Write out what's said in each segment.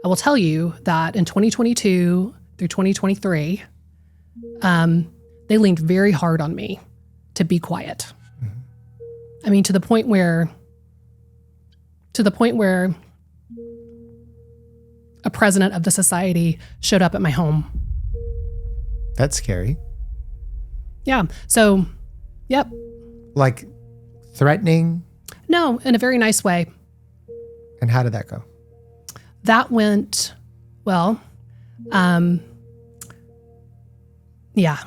I will tell you that in 2022 through 2023, they leaned very hard on me to be quiet. I mean, to the point where a president of the society showed up at my home. That's scary. Yeah. So, yep. Like threatening? No, in a very nice way. And how did that go? That went, well, yeah.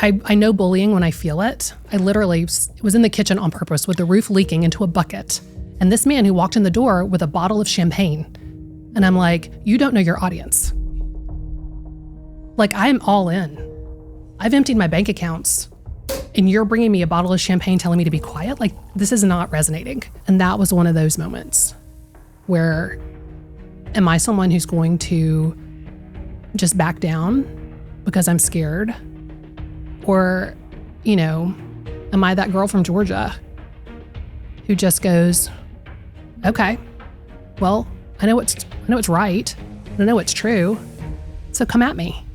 I know bullying when I feel it. I literally was in the kitchen on purpose with the roof leaking into a bucket. And this man who walked in the door with a bottle of champagne. And I'm like, you don't know your audience. Like, I'm all in. I've emptied my bank accounts and you're bringing me a bottle of champagne telling me to be quiet? Like, this is not resonating. And that was one of those moments where, am I someone who's going to just back down because I'm scared? Or, you know, am I that girl from Georgia who just goes, okay, well, I know it's right. I know it's true. So come at me.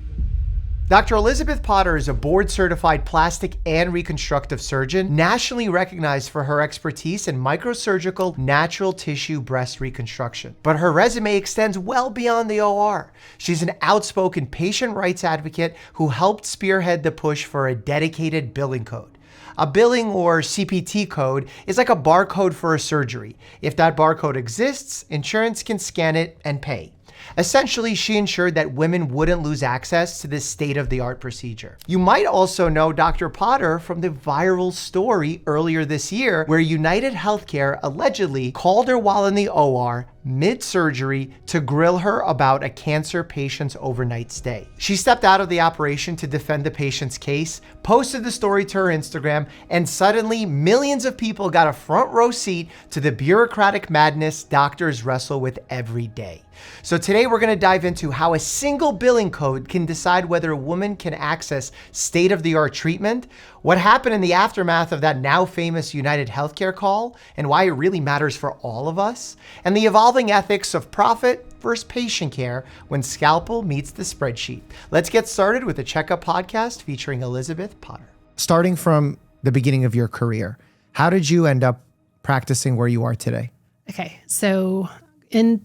Dr. Elisabeth Potter is a board-certified plastic and reconstructive surgeon, nationally recognized for her expertise in microsurgical natural tissue breast reconstruction. But her resume extends well beyond the OR. She's an outspoken patient rights advocate who helped spearhead the push for a dedicated billing code. A billing or CPT code is like a barcode for a surgery. If that barcode exists, insurance can scan it and pay. Essentially, she ensured that women wouldn't lose access to this state-of-the-art procedure. You might also know Dr. Potter from the viral story earlier this year where UnitedHealthcare allegedly called her while in the OR mid-surgery to grill her about a cancer patient's overnight stay. She stepped out of the operation to defend the patient's case, posted the story to her Instagram, and suddenly millions of people got a front row seat to the bureaucratic madness doctors wrestle with every day. So today we're going to dive into how a single billing code can decide whether a woman can access state-of-the-art treatment, what happened in the aftermath of that now famous UnitedHealthcare call, and why it really matters for all of us, and the evolving ethics of profit versus patient care when scalpel meets the spreadsheet. Let's get started with the Checkup podcast featuring Elisabeth Potter. Starting from the beginning of your career, how did you end up practicing where you are today? Okay, so in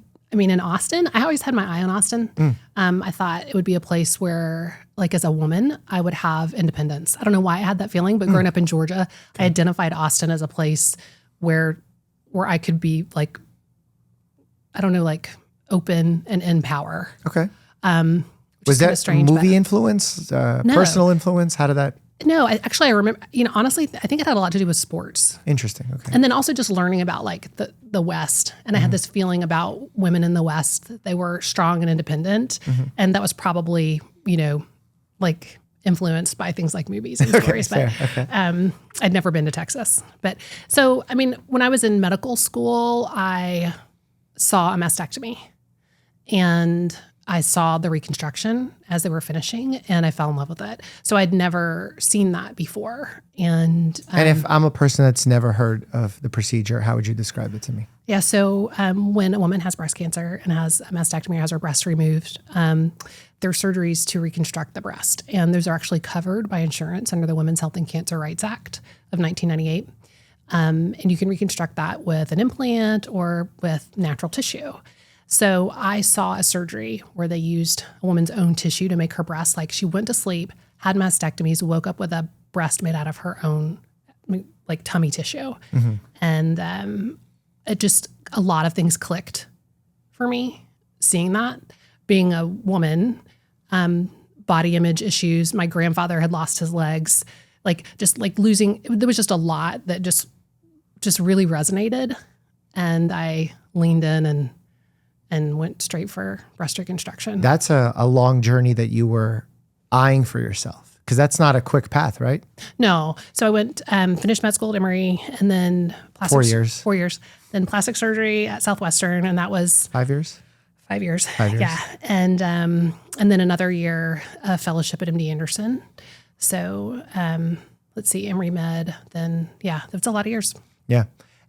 Austin, I always had my eye on Austin. I thought it would be a place where, like, as a woman, I would have independence. I don't know why I had that feeling, but growing up in Georgia, I identified Austin as a place where I could be, like, I don't know, like, open and in power. Okay. Was that strange, movie influence, personal influence? How did that? No, I remember, honestly, I think it had a lot to do with sports. Interesting. Okay. And then also just learning about, like, the West. And I had this feeling about women in the West, that they were strong and independent. And that was probably, like, influenced by things like movies and stories. But I'd never been to Texas. But so, when I was in medical school, I saw a mastectomy. And I saw the reconstruction as they were finishing, and I fell in love with it. So I'd never seen that before. And if I'm a person that's never heard of the procedure, how would you describe it to me? Yeah, so when a woman has breast cancer and has a mastectomy or has her breast removed, there are surgeries to reconstruct the breast. And those are actually covered by insurance under the Women's Health and Cancer Rights Act of 1998. And you can reconstruct that with an implant or with natural tissue. So I saw a surgery where they used a woman's own tissue to make her breast. Like, she went to sleep, had mastectomies, woke up with a breast made out of her own, like, tummy tissue. And it just, a lot of things clicked for me, seeing that. Being a woman, body image issues, my grandfather had lost his legs, losing, there was just a lot that just really resonated. And I leaned in and went straight for breast reconstruction. That's a long journey that you were eyeing for yourself, because that's not a quick path, right? No. So I went, finished med school at Emory, and then 4 years. 4 years. Then plastic surgery at Southwestern, and that was 5 years. 5 years. 5 years. Yeah. And then another year of fellowship at MD Anderson. So let's see, Emory Med. Then that's a lot of years. Yeah.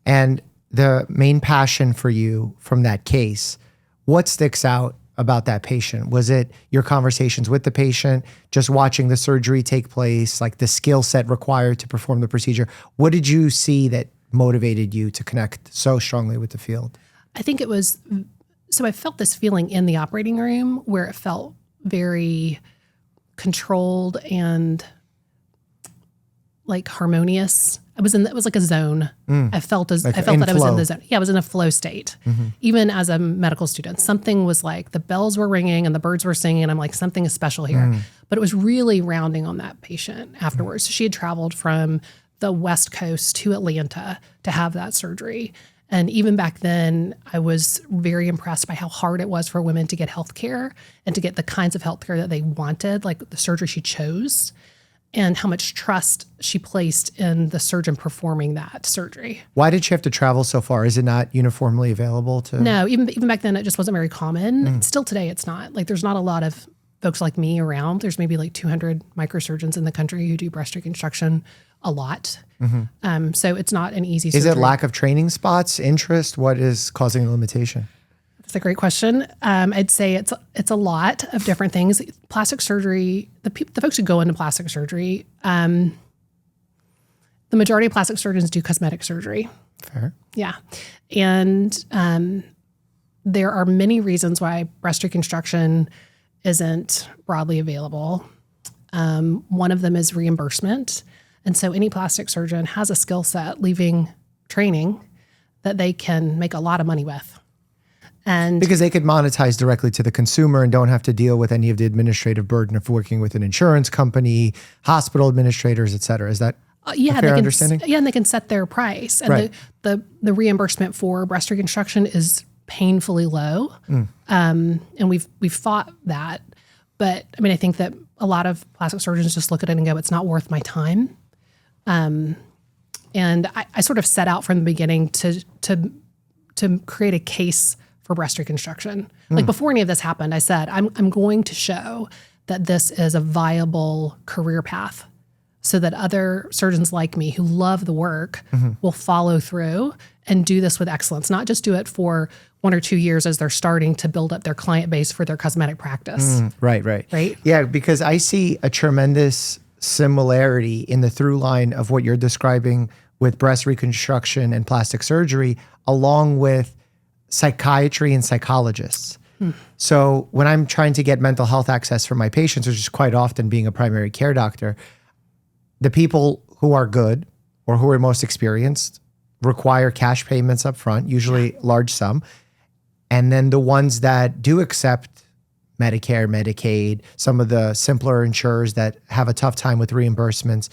And the main passion for you from that case What sticks out about that patient? Was it your conversations with the patient, just watching the surgery take place, like the skill set required to perform the procedure? What did you see that motivated you to connect so strongly with the field? I think it was, so I felt this feeling in the operating room where it felt very controlled and like harmonious. It was like a zone. I felt that I was in the zone. Yeah, I was in a flow state. Even as a medical student, something was like the bells were ringing and the birds were singing. And I'm like, something is special here. But it was really rounding on that patient afterwards. So she had traveled from the West Coast to Atlanta to have that surgery. And even back then, I was very impressed by how hard it was for women to get healthcare and to get the kinds of healthcare that they wanted, like the surgery she chose, and how much trust she placed in the surgeon performing that surgery. Why did she have to travel so far? Is it not uniformly available to? No, even back then, it just wasn't very common. Still today, it's not. Like, there's not a lot of folks like me around. There's maybe like 200 microsurgeons in the country who do breast reconstruction a lot. So it's not an easy surgery. Is it lack of training spots, interest? What is causing the limitation? That's a great question. I'd say it's a lot of different things. Plastic surgery, the folks who go into plastic surgery, the majority of plastic surgeons do cosmetic surgery. Fair. Yeah. And there are many reasons why breast reconstruction isn't broadly available. One of them is reimbursement. And so any plastic surgeon has a skill set leaving training that they can make a lot of money with. And because they could monetize directly to the consumer and don't have to deal with any of the administrative burden of working with an insurance company, hospital administrators, et cetera. Is that a fair understanding? Yeah, and they can set their price. And Right. the reimbursement for breast reconstruction is painfully low. And we've fought that. But I mean, I think that a lot of plastic surgeons just look at it and go, it's not worth my time. And I sort of set out from the beginning to create a case for breast reconstruction. Like before any of this happened, I said, I'm going to show that this is a viable career path so that other surgeons like me who love the work will follow through and do this with excellence, not just do it for 1 or 2 years as they're starting to build up their client base for their cosmetic practice. Right. Right? Yeah, because I see a tremendous similarity in the through line of what you're describing with breast reconstruction and plastic surgery, along with psychiatry and psychologists. So when I'm trying to get mental health access for my patients, which is quite often being a primary care doctor, the people who are good or who are most experienced require cash payments up front, usually large sum. And then the ones that do accept Medicare, Medicaid, some of the simpler insurers that have a tough time with reimbursements,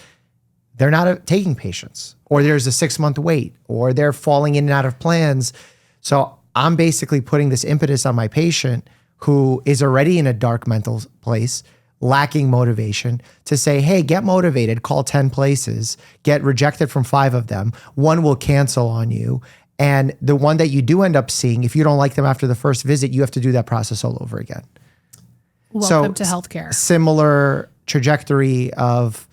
they're not taking patients, or there's a 6-month wait, or they're falling in and out of plans. So I'm basically putting this impetus on my patient who is already in a dark mental place, lacking motivation, to say, hey, get motivated, call 10 places, get rejected from 5 of them. 1 will cancel on you. And the one that you do end up seeing, if you don't like them after the first visit, you have to do that process all over again. Welcome to healthcare. Similar trajectory of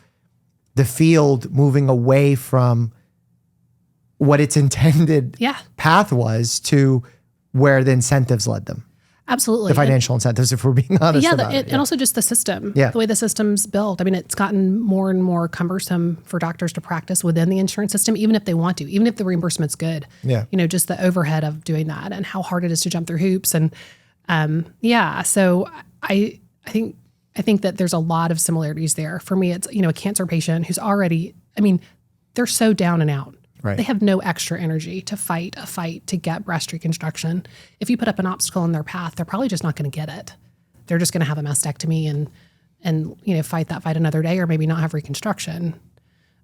the field moving away from what its intended path was to where the incentives led them. Absolutely. The financial incentives, if we're being honest about it. And also just the system, the way the system's built. I mean, it's gotten more and more cumbersome for doctors to practice within the insurance system, even if they want to, even if the reimbursement's good. Yeah. Just the overhead of doing that and how hard it is to jump through hoops. And so I think that there's a lot of similarities there. For me, it's, a cancer patient who's already, they're so down and out. Right. They have no extra energy to fight a fight to get breast reconstruction. If you put up an obstacle in their path, they're probably just not going to get it. They're just going to have a mastectomy and fight that fight another day, or maybe not have reconstruction.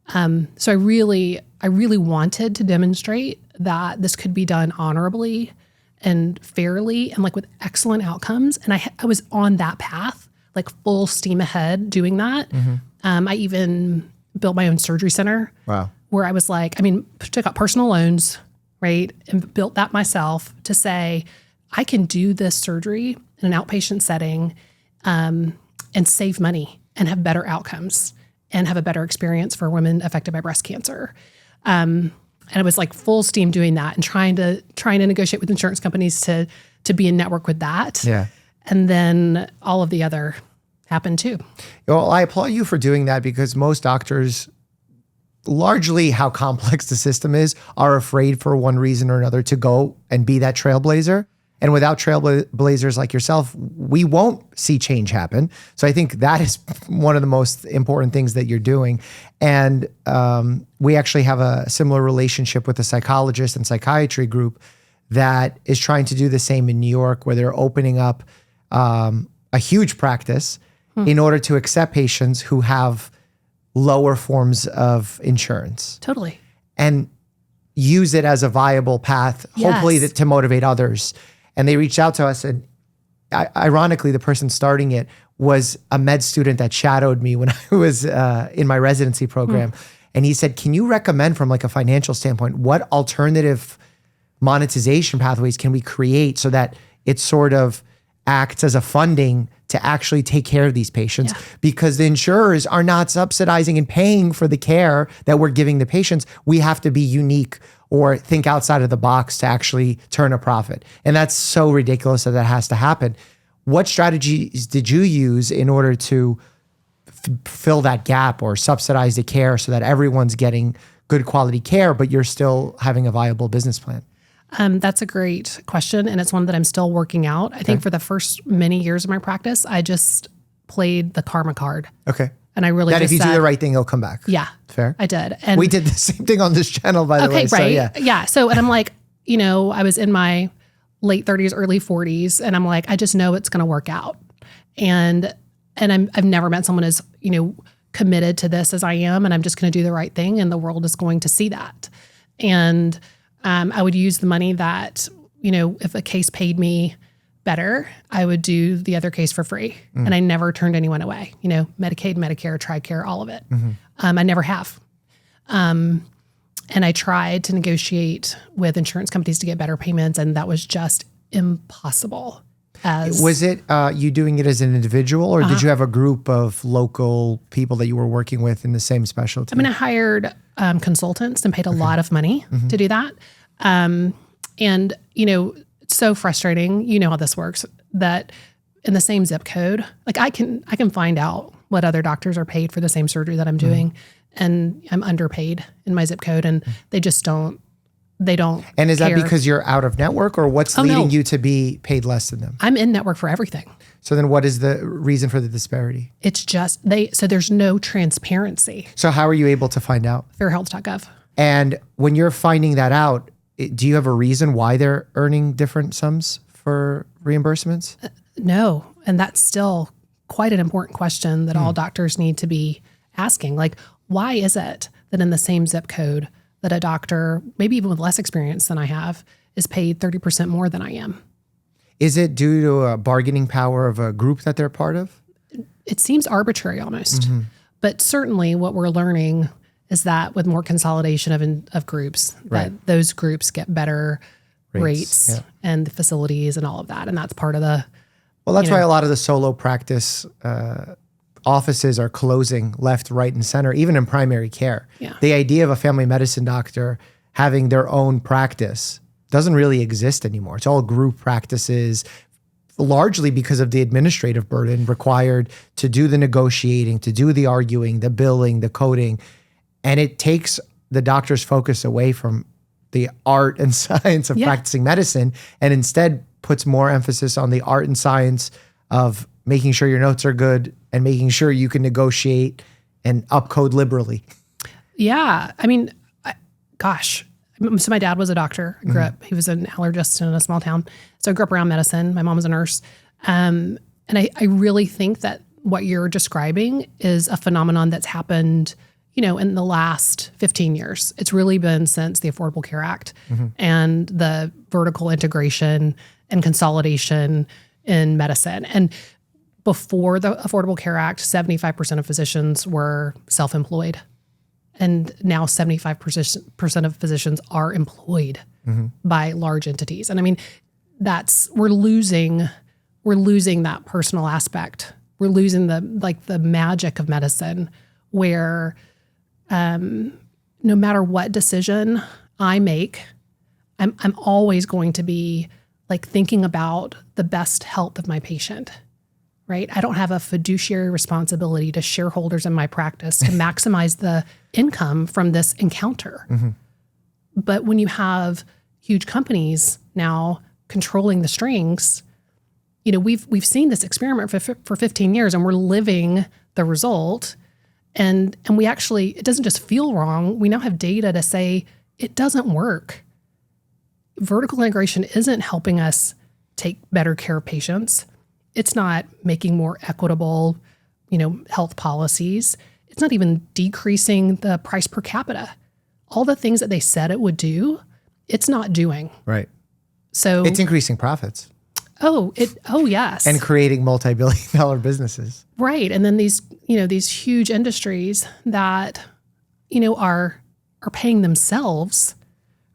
So I really wanted to demonstrate that this could be done honorably and fairly and like with excellent outcomes. And I was on that path, like full steam ahead doing that. I even built my own surgery center. Wow. Where I was like, took out personal loans, right? And built that myself to say, I can do this surgery in an outpatient setting and save money and have better outcomes and have a better experience for women affected by breast cancer. And I was like full steam doing that and trying to negotiate with insurance companies to to be in network with that. Yeah. And then all of the other happened too. Well, I applaud you for doing that because most doctors, largely how complex the system is, are afraid for one reason or another to go and be that trailblazer. And without trailblazers like yourself, we won't see change happen. So I think that is one of the most important things that you're doing. And we actually have a similar relationship with a psychologist and psychiatry group that is trying to do the same in New York, where they're opening up a huge practice in order to accept patients who have lower forms of insurance. Totally. And use it as a viable path, hopefully Yes. to motivate others. And they reached out to us, and ironically, the person starting it was a med student that shadowed me when I was in my residency program. And he said, can you recommend from like a financial standpoint, what alternative monetization pathways can we create so that it sort of acts as a funding to actually take care of these patients? Because the insurers are not subsidizing and paying for the care that we're giving the patients. We have to be unique or think outside of the box to actually turn a profit. And that's so ridiculous that has to happen. What strategies did you use in order to fill that gap or subsidize the care so that everyone's getting good quality care, but you're still having a viable business plan? That's a great question. And it's one that I'm still working out. I think for the first many years of my practice, I just played the karma card. Okay. And I really That just if you said, do the right thing, it'll come back. Yeah. Fair. I did. And We did the same thing on this channel, by the way. okay, So, right. yeah. So, and I'm like, I was in my late 30s, early 40s, and I'm like, I just know it's going to work out. And I've never met someone as, committed to this as I am, and I'm just going to do the right thing, and the world is going to see that. And I would use the money that, if a case paid me better, I would do the other case for free. And I never turned anyone away, Medicaid, Medicare, TRICARE, all of it. I never have. And I tried to negotiate with insurance companies to get better payments, and that was just impossible. Was it you doing it as an individual, or did you have a group of local people that you were working with in the same specialty? I hired consultants and paid a lot of money to do that. And, it's so frustrating. You know how this works, that in the same zip code, like I can find out what other doctors are paid for the same surgery that I'm doing. And I'm underpaid in my zip code, and they just don't. They don't. And is care. that because you're out of network, or what's leading you to be paid less than them? I'm in network for everything. So then what is the reason for the disparity? It's just so there's no transparency. So how are you able to find out? Fairhealth.gov. And when you're finding that out, do you have a reason why they're earning different sums for reimbursements? No. And that's still quite an important question that all doctors need to be asking. Like, why is it that in the same zip code that a doctor, maybe even with less experience than I have, is paid 30% more than I am? Is it due to a bargaining power of a group that they're part of? It seems arbitrary almost. But certainly what we're learning is that with more consolidation of groups, that those groups get better rates and the facilities and all of that. And that's part of the... Well, that's why a lot of the solo practice offices are closing left, right, and center, even in primary care. Yeah. The idea of a family medicine doctor having their own practice doesn't really exist anymore. It's all group practices, largely because of the administrative burden required to do the negotiating, to do the arguing, the billing, the coding. And it takes the doctor's focus away from the art and science of practicing medicine, and instead puts more emphasis on the art and science of making sure your notes are good and making sure you can negotiate and upcode liberally. Yeah. So my dad was a doctor. I grew up, he was an allergist in a small town. So I grew up around medicine. My mom was a nurse. And I really think that what you're describing is a phenomenon that's happened, in the last 15 years. It's really been since the Affordable Care Act and the vertical integration and consolidation in medicine. And before the Affordable Care Act, 75% of physicians were self-employed. And now 75% of physicians are employed by large entities. And we're losing that personal aspect. We're losing the magic of medicine, where no matter what decision I make, I'm always going to be like thinking about the best health of my patient, right? I don't have a fiduciary responsibility to shareholders in my practice to maximize the income from this encounter. But when you have huge companies now controlling the strings, we've seen this experiment for 15 years and we're living the result. And we actually, it doesn't just feel wrong. We now have data to say it doesn't work. Vertical integration isn't helping us take better care of patients. It's not making more equitable, health policies. It's not even decreasing the price per capita. All the things that they said it would do, it's not doing. Right. So it's increasing profits. Oh, yes. And creating multi-billion-dollar businesses. Right. And then these huge industries that, are paying themselves.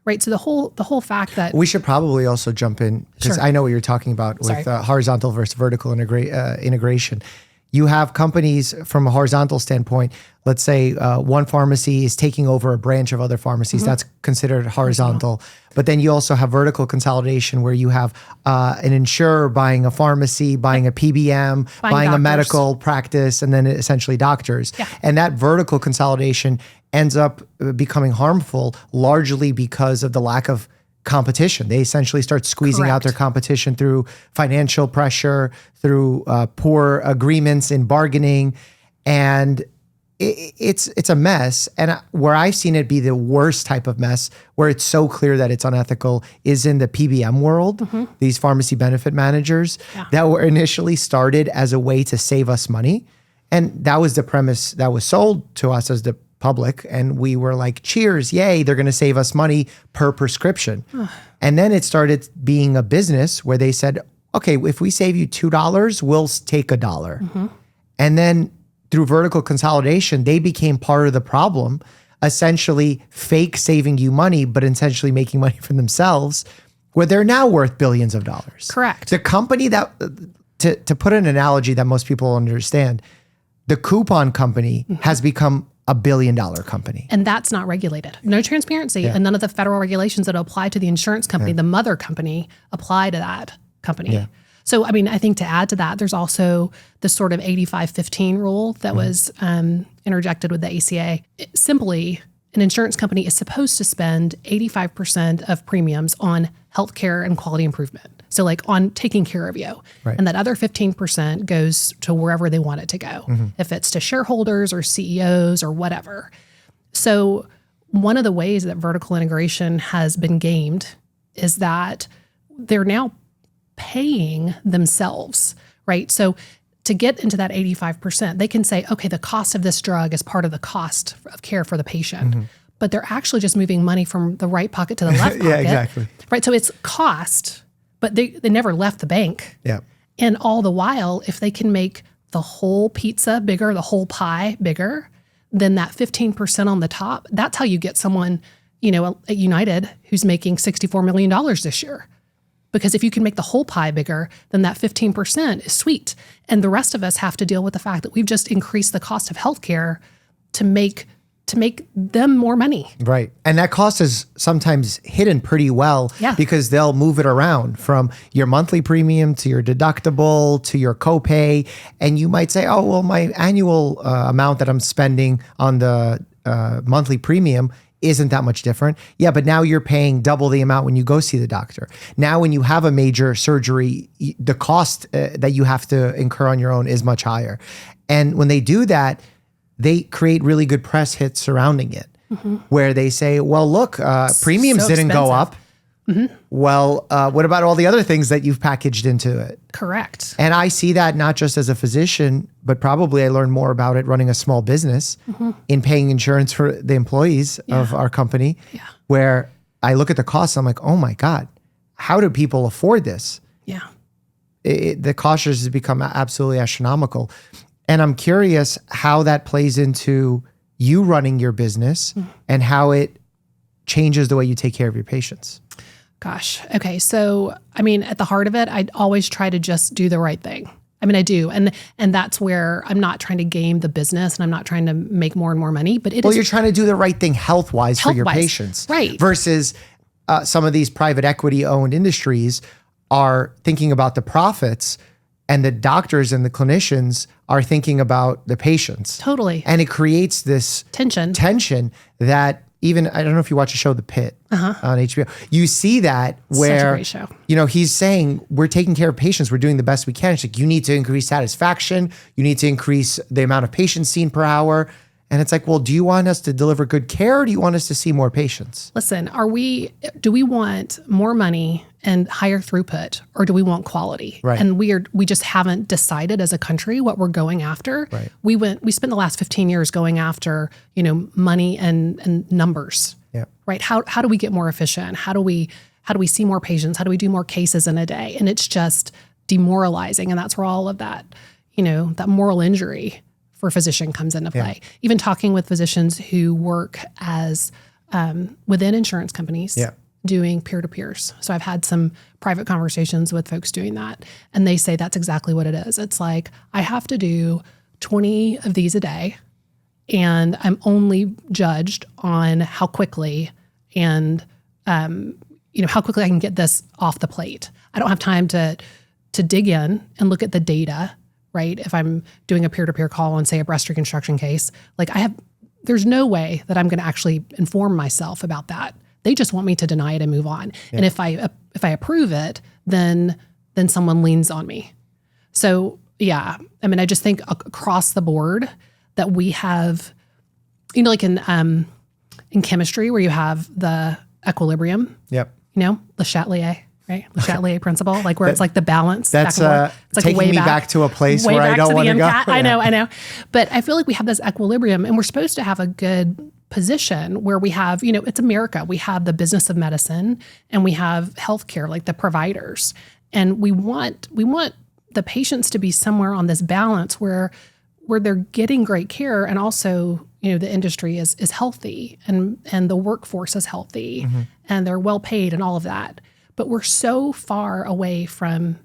Right. So the whole fact that we should probably also jump in because I know what you're talking about with horizontal versus vertical integration. You have companies from a horizontal standpoint. Let's say one pharmacy is taking over a branch of other pharmacies. That's considered horizontal. But then you also have vertical consolidation where you have an insurer buying a pharmacy, buying a PBM, buying a medical practice, and then essentially doctors. Yeah. And that vertical consolidation ends up becoming harmful largely because of the lack of competition. They essentially start squeezing out their competition through financial pressure, through poor agreements in bargaining. And it's a mess. And where I've seen it be the worst type of mess, where it's so clear that it's unethical, is in the PBM world, these pharmacy benefit managers that were initially started as a way to save us money. And that was the premise that was sold to us as the public. And we were like, cheers, yay, they're going to save us money per prescription. And then it started being a business where they said, okay, if we save you $2, we'll take $1. And then through vertical consolidation, they became part of the problem, essentially fake saving you money, but essentially making money for themselves, where they're now worth billions of dollars. Correct. The company that, to put an analogy that most people understand, the coupon company has become $1 billion company. And that's not regulated. No transparency. And none of the federal regulations that apply to the insurance company, the mother company, apply to that company. Yeah. So, I mean, I think to add to that, there's also the sort of 85-15 rule that was interjected with the ACA. Simply, an insurance company is supposed to spend 85% of premiums on healthcare and quality improvement. So like on taking care of you. Right. And that other 15% goes to wherever they want it to go, if it's to shareholders or CEOs or whatever. So one of the ways that vertical integration has been gamed is that they're now paying themselves, right? So to get into that 85%, they can say, okay, the cost of this drug is part of the cost of care for the patient. But they're actually just moving money from the right pocket to the left pocket. Yeah, exactly. Right, so it's cost, but they never left the bank. Yeah. And all the while, if they can make the whole pizza bigger, the whole pie bigger, then that 15% on the top, that's how you get someone, at United who's making $64 million this year. Because if you can make the whole pie bigger, then that 15% is sweet. And the rest of us have to deal with the fact that we've just increased the cost of healthcare to make them more money. Right. And that cost is sometimes hidden pretty well because they'll move it around from your monthly premium to your deductible to your copay. And you might say, oh, well, my annual amount that I'm spending on the monthly premium isn't that much different. Yeah, but now you're paying double the amount when you go see the doctor. Now, when you have a major surgery, the cost that you have to incur on your own is much higher. And when they do that, they create really good press hits surrounding it, where they say, well, look, premiums didn't go up. Well, what about all the other things that you've packaged into it? Correct. And I see that not just as a physician, but probably I learned more about it running a small business in paying insurance for the employees of our company, where I look at the costs, I'm like, oh my God, how do people afford this? Yeah. The cost has become absolutely astronomical. And I'm curious how that plays into you running your business and how it changes the way you take care of your patients. Gosh. Okay. So, I mean, at the heart of it, I always try to just do the right thing. I mean, I do. And that's where I'm not trying to game the business and I'm not trying to make more and more money, but you're trying to do the right thing health-wise for your patients. Right. Versus some of these private equity owned industries are thinking about the profits, and the doctors and the clinicians are thinking about the patients. Totally. And it creates this tension that even, I don't know if you watch the show The Pit on HBO, you see that where, such a great show. You know, he's saying, we're taking care of patients, we're doing the best we can. It's like, you need to increase satisfaction, you need to increase the amount of patients seen per hour. And it's like, well, do you want us to deliver good care, or do you want us to see more patients? Listen, do we want more money and higher throughput, or do we want quality? Right. And we just haven't decided as a country what we're going after. Right. We spent the last 15 years going after, money and numbers. Yeah. Right. How do we get more efficient? How do we see more patients? How do we do more cases in a day? And it's just demoralizing. And that's where all of that, that moral injury for a physician comes into play. Yeah. Even talking with physicians who work as within insurance companies, doing peer-to-peers. So I've had some private conversations with folks doing that, and they say that's exactly what it is. It's like, I have to do 20 of these a day, and I'm only judged on how quickly and how quickly I can get this off the plate. I don't have time to dig in and look at the data. Right? If I'm doing a peer-to-peer call on, say, a breast reconstruction case, there's no way that I'm going to actually inform myself about that. They just want me to deny it and move on. Yeah. And if I approve it, then someone leans on me. So yeah, I mean, I just think across the board that we have, like in chemistry where you have the equilibrium. Yep. Le Chatelier. Right? The Chatelier principle, like where it's like the balance. That's it's like taking me back to a place where I don't want to go. Yeah. I know. But I feel like we have this equilibrium, and we're supposed to have a good position where we have, it's America. We have the business of medicine, and we have healthcare, like the providers. And we want the patients to be somewhere on this balance where they're getting great care, and also, the industry is healthy, and the workforce is healthy, and they're well paid and all of that. But we're so far away from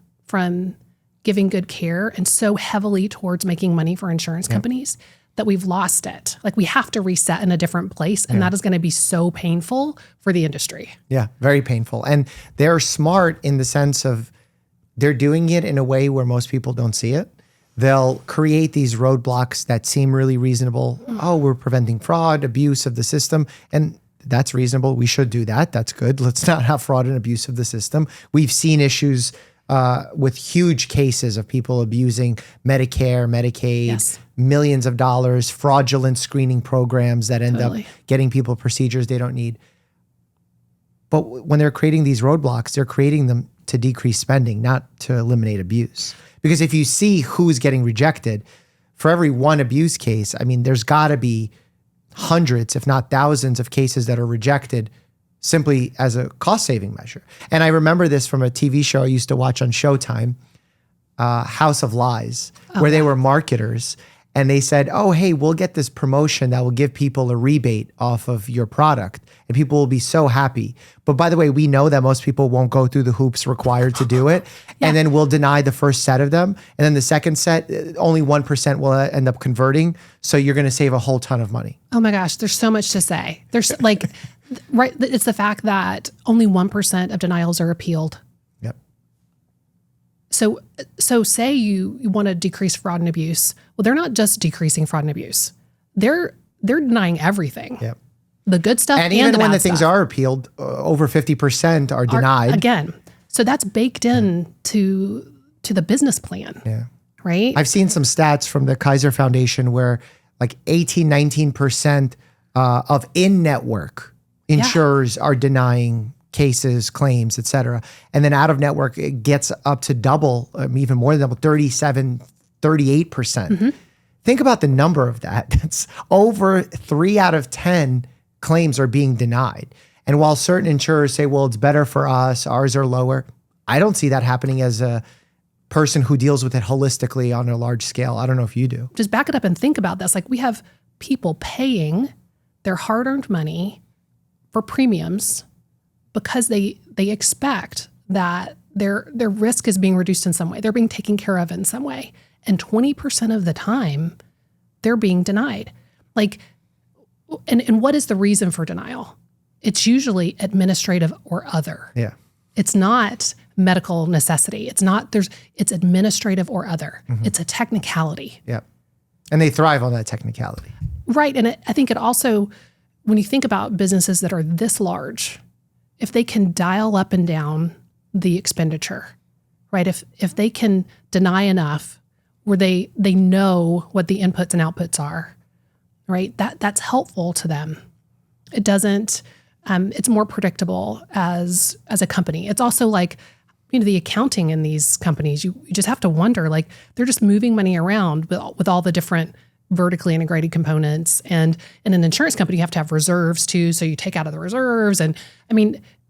giving good care and so heavily towards making money for insurance companies that we've lost it. Like, we have to reset in a different place, and that is going to be so painful for the industry. Yeah, very painful. And they're smart in the sense of they're doing it in a way where most people don't see it. They'll create these roadblocks that seem really reasonable. Oh, we're preventing fraud, abuse of the system. And that's reasonable. We should do that. That's good. Let's not have fraud and abuse of the system. We've seen issues with huge cases of people abusing Medicare, Medicaid, millions of dollars, fraudulent screening programs that end up getting people procedures they don't need. But when they're creating these roadblocks, they're creating them to decrease spending, not to eliminate abuse. Because if you see who's getting rejected, for every one abuse case, I mean, there's got to be hundreds, if not thousands, of cases that are rejected simply as a cost-saving measure. And I remember this from a TV show I used to watch on Showtime, House of Lies, where they were marketers, and they said, oh, hey, we'll get this promotion that will give people a rebate off of your product, and people will be so happy. But by the way, we know that most people won't go through the hoops required to do it, and then we'll deny the first set of them, and then the second set, only 1% will end up converting, so you're going to save a whole ton of money. Oh my gosh, there's so much to say. There's right, it's the fact that only 1% of denials are appealed. Yep. So say you want to decrease fraud and abuse. Well, they're not just decreasing fraud and abuse. They're denying everything. Yep. The good stuff and even the when bad the things stuff are appealed, over 50% are denied. Again, so that's baked in to the business plan. Yeah. Right? I've seen some stats from the Kaiser Foundation where like 19% of in-network insurers are denying cases, claims, et cetera. And then out of network, it gets up to double, even more than double, 37, 38%. Think about the number of that. It's over 3 out of 10 claims are being denied. And while certain insurers say, well, it's better for us, ours are lower, I don't see that happening as a person who deals with it holistically on a large scale. I don't know if you do. Just back it up and think about this. Like, we have people paying their hard-earned money for premiums because they expect that their risk is being reduced in some way. They're being taken care of in some way. And 20% of the time, they're being denied. Like, and what is the reason for denial? It's usually administrative or other. Yeah. It's not medical necessity. It's administrative or other. It's a technicality. Yep. And they thrive on that technicality. Right. And I think it also, when you think about businesses that are this large, if they can dial up and down the expenditure, right? If they can deny enough where they know what the inputs and outputs are, right? That's helpful to them. It doesn't, it's more predictable as a company. It's also like, the accounting in these companies, you just have to wonder, like, they're just moving money around with all the different vertically integrated components. And in an insurance company, you have to have reserves too. So you take out of the reserves. And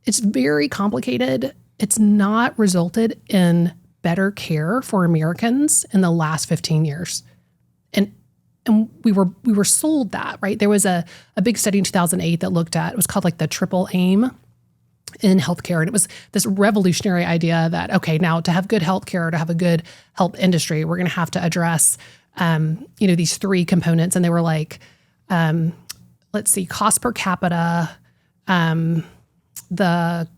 it's very complicated. It's not resulted in better care for Americans in the last 15 years. And we were sold that, right? There was a big study in 2008 that looked at, it was called like the triple aim in healthcare. And it was this revolutionary idea that, okay, now to have good healthcare, to have a good health industry, we're going to have to address, these three components. And they were like, let's see, cost per capita, the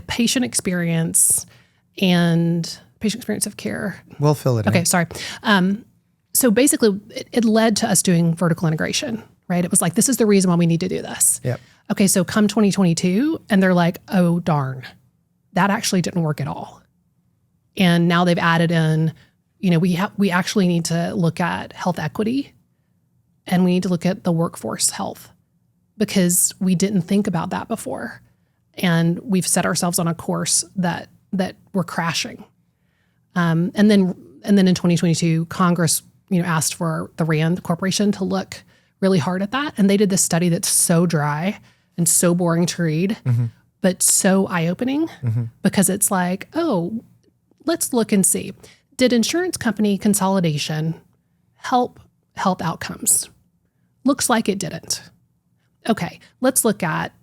patient experience, and patient experience of care. We'll fill it in. Okay, sorry. So basically, it led to us doing vertical integration, right? It was like, this is the reason why we need to do this. Yep. Okay, so come 2022, and they're like, oh, darn, that actually didn't work at all. And now they've added in, we actually need to look at health equity, and we need to look at the workforce health, because we didn't think about that before. And we've set ourselves on a course that we're crashing. And then in 2022, Congress, asked for the RAND Corporation to look really hard at that. And they did this study that's so dry and so boring to read, but so eye-opening, because it's like, oh, let's look and see. Did insurance company consolidation help health outcomes? Looks like it didn't. Okay, let's look at,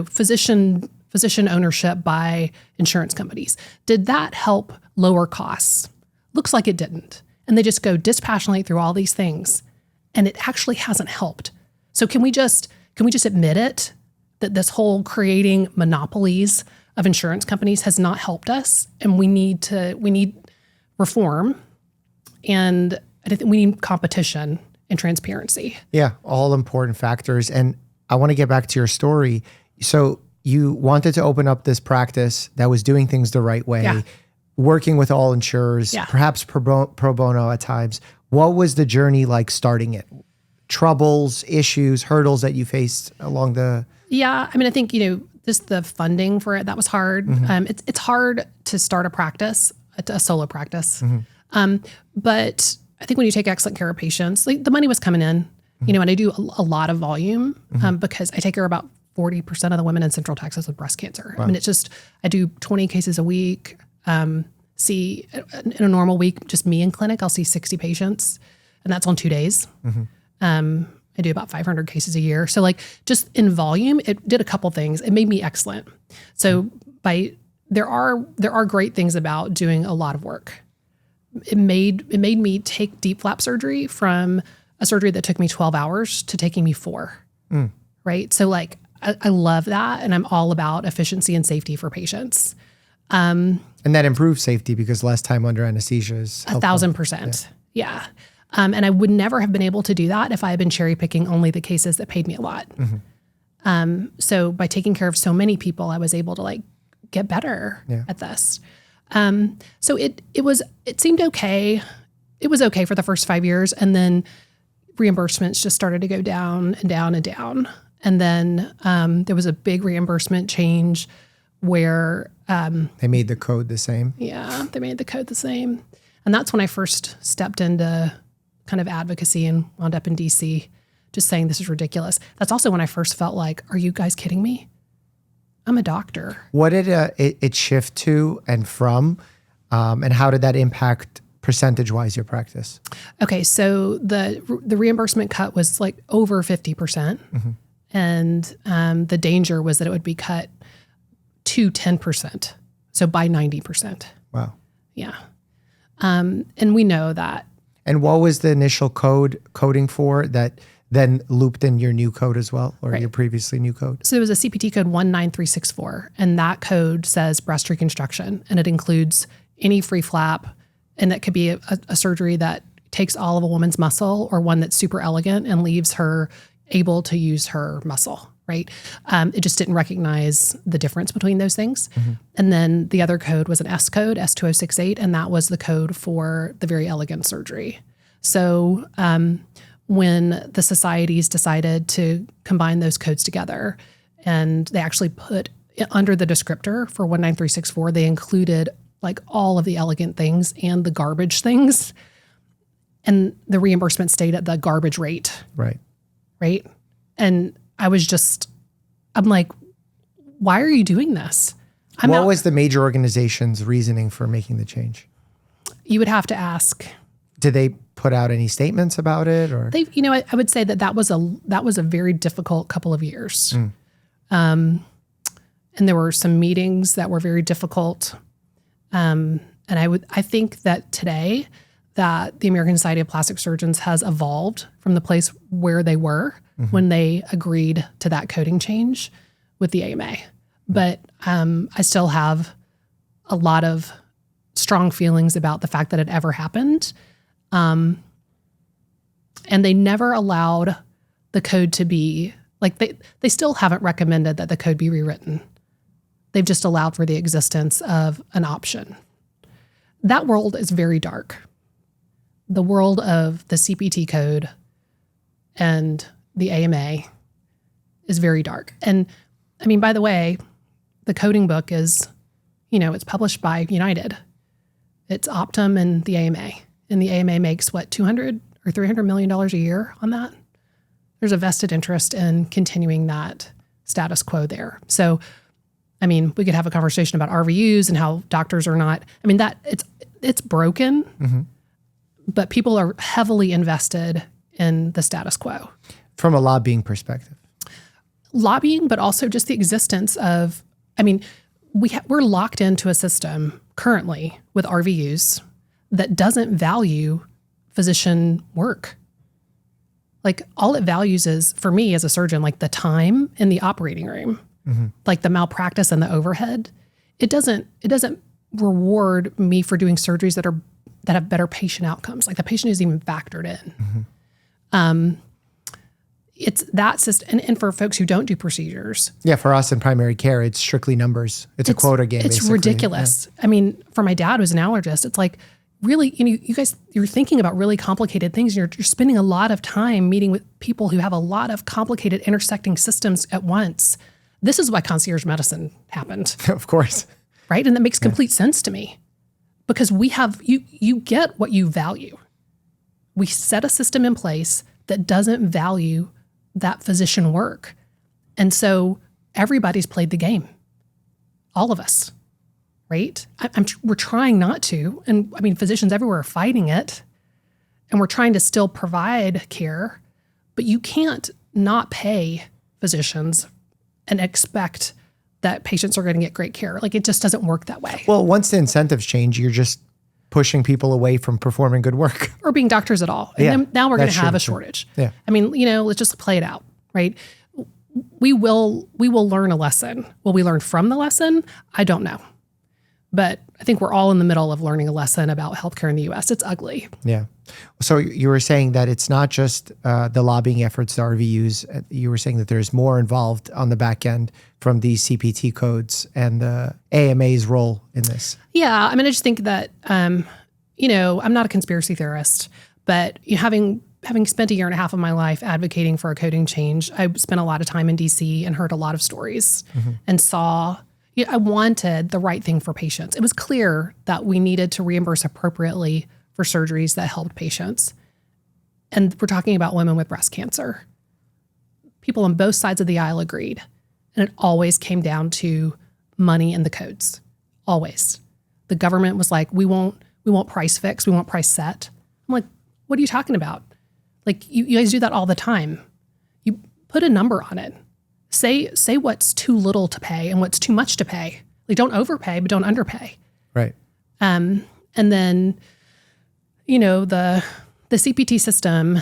physician ownership by insurance companies. Did that help lower costs? Looks like it didn't. And they just go dispassionately through all these things, and it actually hasn't helped. So can we just admit it, that this whole creating monopolies of insurance companies has not helped us, and we need reform, and I think we need competition and transparency. Yeah, all important factors. And I want to get back to your story. So you wanted to open up this practice that was doing things the right way, working with all insurers, perhaps pro bono at times. What was the journey like starting it? Troubles, issues, hurdles that you faced along the... Yeah, I think, just the funding for it, that was hard. It's hard to start a practice, a solo practice. But I think when you take excellent care of patients, like the money was coming in, and I do a lot of volume because I take care of about 40% of the women in Central Texas with breast cancer. Wow. I do 20 cases a week. See, in a normal week, just me in clinic, I'll see 60 patients, and that's on 2 days. I do about 500 cases a year. So like just in volume, it did a couple things. It made me excellent. So there are great things about doing a lot of work. It made me take deep flap surgery from a surgery that took me 12 hours to taking me 4. Right? So like I love that, and I'm all about efficiency and safety for patients. And that improves safety because less time under anesthesia is helpful. 1,000%. Yeah. And I would never have been able to do that if I had been cherry picking only the cases that paid me a lot. So by taking care of so many people, I was able to like get better at this. So it seemed okay. It was okay for the first 5 years. And then reimbursements just started to go down and down and down. And then there was a big reimbursement change where they made the code the same. Yeah, they made the code the same. And that's when I first stepped into kind of advocacy and wound up in DC, just saying this is ridiculous. That's also when I first felt like, are you guys kidding me? I'm a doctor. What did it shift to and from, and how did that impact percentage-wise your practice? Okay, so the reimbursement cut was like over 50%. And the danger was that it would be cut to 10%, so by 90%. Wow. Yeah. And we know that. And what was the initial coding for that then looped in your new code as well, or Right. your previously new code? So there was a CPT code 19364, and that code says breast reconstruction, and it includes any free flap, and that could be a surgery that takes all of a woman's muscle, or one that's super elegant and leaves her able to use her muscle, right? It just didn't recognize the difference between those things. And then the other code was an S code, S2068, and that was the code for the very elegant surgery. So when the societies decided to combine those codes together, and they actually put under the descriptor for 19364, they included like all of the elegant things and the garbage things, and the reimbursement stayed at the garbage rate. Right. Right. And I'm like, why are you doing this? What was the major organization's reasoning for making the change? You would have to ask. Did they put out any statements about it, or? I would say that was a very difficult couple of years. And there were some meetings that were very difficult. And I think that today that the American Society of Plastic Surgeons has evolved from the place where they were when they agreed to that coding change with the AMA. But I still have a lot of strong feelings about the fact that it ever happened. And they never allowed the code to be, like they still haven't recommended that the code be rewritten. They've just allowed for the existence of an option. That world is very dark. The world of the CPT code and the AMA is very dark. And I mean, by the way, the coding book is, it's published by United. It's Optum and the AMA. And the AMA makes what, $200 or $300 million a year on that? There's a vested interest in continuing that status quo there. So, I mean, we could have a conversation about RVUs and how doctors are not, I mean, that it's broken, but people are heavily invested in the status quo. From a lobbying perspective. Lobbying, but also just the existence of, I mean, we're locked into a system currently with RVUs that doesn't value physician work. Like all it values is, for me as a surgeon, like the time in the operating room, like the malpractice and the overhead. It doesn't reward me for doing surgeries that have better patient outcomes. Like the patient is even factored in. It's that system, and for folks who don't do procedures. Yeah, for us in primary care, it's strictly numbers. It's a quota game. It's basically. ridiculous. Yeah. I mean, for my dad who's an allergist, it's like, really, you guys, you're thinking about really complicated things. You're spending a lot of time meeting with people who have a lot of complicated intersecting systems at once. This is why concierge medicine happened. Of course. Right? And that makes complete sense to me, because we have, you get what you value. We set a system in place that doesn't value that physician work. And so everybody's played the game. All of us. Right? We're trying not to. And I mean, physicians everywhere are fighting it. And we're trying to still provide care. But you can't not pay physicians and expect that patients are going to get great care. Like it just doesn't work that way. Well, once the incentives change, you're just pushing people away from performing good work. Or being doctors at all. And then now we're going to have a shortage. Yeah. I mean, let's just play it out, right? We will learn a lesson. Will we learn from the lesson? I don't know. But I think we're all in the middle of learning a lesson about healthcare in the U.S. It's ugly. Yeah. So you were saying that it's not just the lobbying efforts, the RVUs. You were saying that there's more involved on the back end from these CPT codes and the AMA's role in this. Yeah. I mean, I just think that, I'm not a conspiracy theorist, but having spent a year and a half of my life advocating for a coding change, I spent a lot of time in D.C. and heard a lot of stories and saw... I wanted the right thing for patients. It was clear that we needed to reimburse appropriately for surgeries that helped patients. And we're talking about women with breast cancer. People on both sides of the aisle agreed. And it always came down to money and the codes. Always. The government was like, we won't price fix, we won't price set. I'm like, what are you talking about? Like, you guys do that all the time. You put a number on it. Say what's too little to pay and what's too much to pay. Like, don't overpay, but don't underpay. Right. And then, the CPT system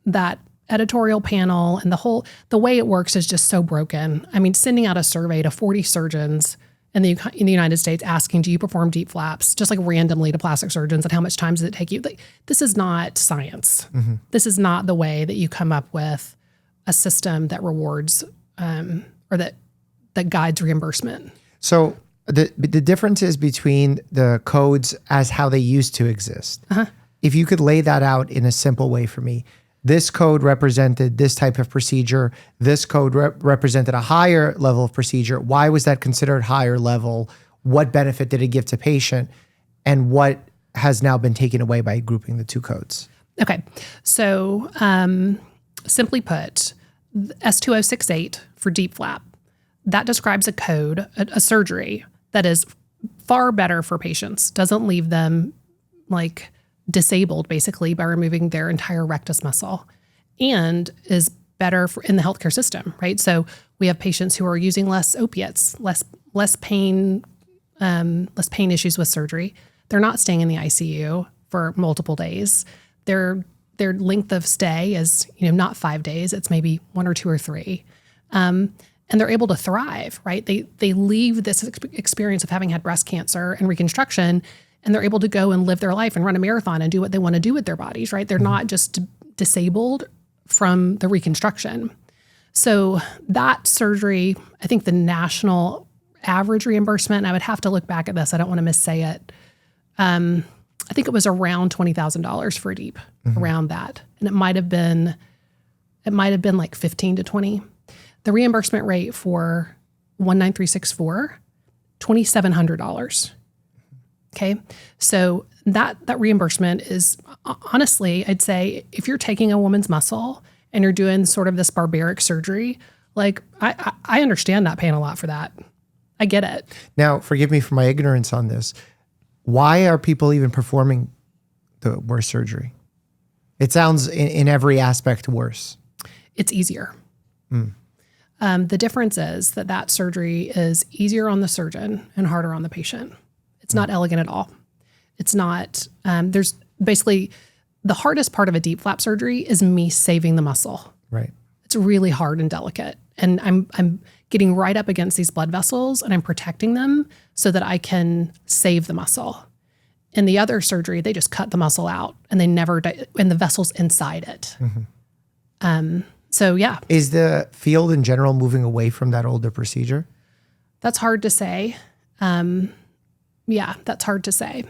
that editorial panel and the way it works is just so broken. I mean, sending out a survey to 40 surgeons in the United States asking, do you perform DIEP flaps, just like randomly to plastic surgeons, and how much time does it take you? Like, this is not science. This is not the way that you come up with a system that rewards or that guides reimbursement. So the differences between the codes as how they used to exist, if you could lay that out in a simple way for me. This code represented this type of procedure. This code represented a higher level of procedure. Why was that considered higher level? What benefit did it give to patient? And what has now been taken away by grouping the two codes? Okay. So simply put, S2068 for DIEP flap, that describes a code, a surgery that is far better for patients, doesn't leave them like disabled basically by removing their entire rectus muscle, and is better in the healthcare system, right? So we have patients who are using less opiates, less pain issues with surgery. They're not staying in the ICU for multiple days. Their length of stay is, not 5 days. It's maybe 1 or 2 or 3. And they're able to thrive, right? They leave this experience of having had breast cancer and reconstruction, and they're able to go and live their life and run a marathon and do what they want to do with their bodies, right? They're not just disabled from the reconstruction. So that surgery, I think the national average reimbursement, and I would have to look back at this, I don't want to missay it. I think it was around $20,000 for a DIEP, around that. And it might have been like 15 to 20. The reimbursement rate for 19364, $2,700. Okay. So that reimbursement is, honestly, I'd say if you're taking a woman's muscle and you're doing sort of this barbaric surgery, like I understand not paying a lot for that. I get it. Now, forgive me for my ignorance on this. Why are people even performing the worse surgery? It sounds in every aspect worse. It's easier. The difference is that surgery is easier on the surgeon and harder on the patient. It's not elegant at all. It's not, there's basically the hardest part of a DIEP flap surgery is me saving the muscle. Right. It's really hard and delicate. And I'm getting right up against these blood vessels and I'm protecting them so that I can save the muscle. In the other surgery, they just cut the muscle out and they never, and the vessel's inside it. So yeah. Is the field in general moving away from that older procedure? That's hard to say. Yeah, that's hard to say.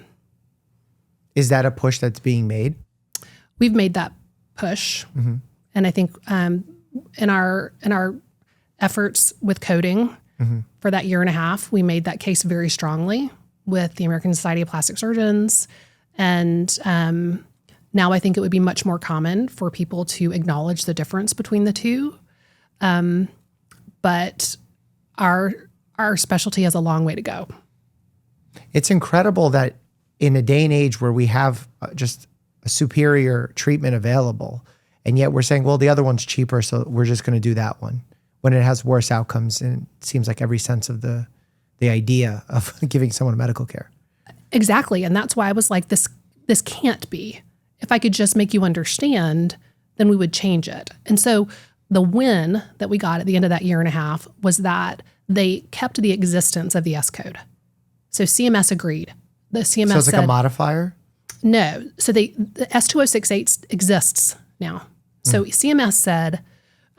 Is that a push that's being made? We've made that push. And I think in our efforts with coding for that year and a half, we made that case very strongly with the American Society of Plastic Surgeons. And now I think it would be much more common for people to acknowledge the difference between the two. But our specialty has a long way to go. It's incredible that in a day and age where we have just a superior treatment available, and yet we're saying, well, the other one's cheaper, so we're just going to do that one, when it has worse outcomes, and it seems like every sense of the idea of giving someone medical care. Exactly, and that's why I was like, this can't be. If I could just make you understand, then we would change it. And so the win that we got at the end of that year and a half was that they kept the existence of the S code. So CMS agreed. The CMS so it's said, like a modifier? No. So the S2068 exists now. So CMS said,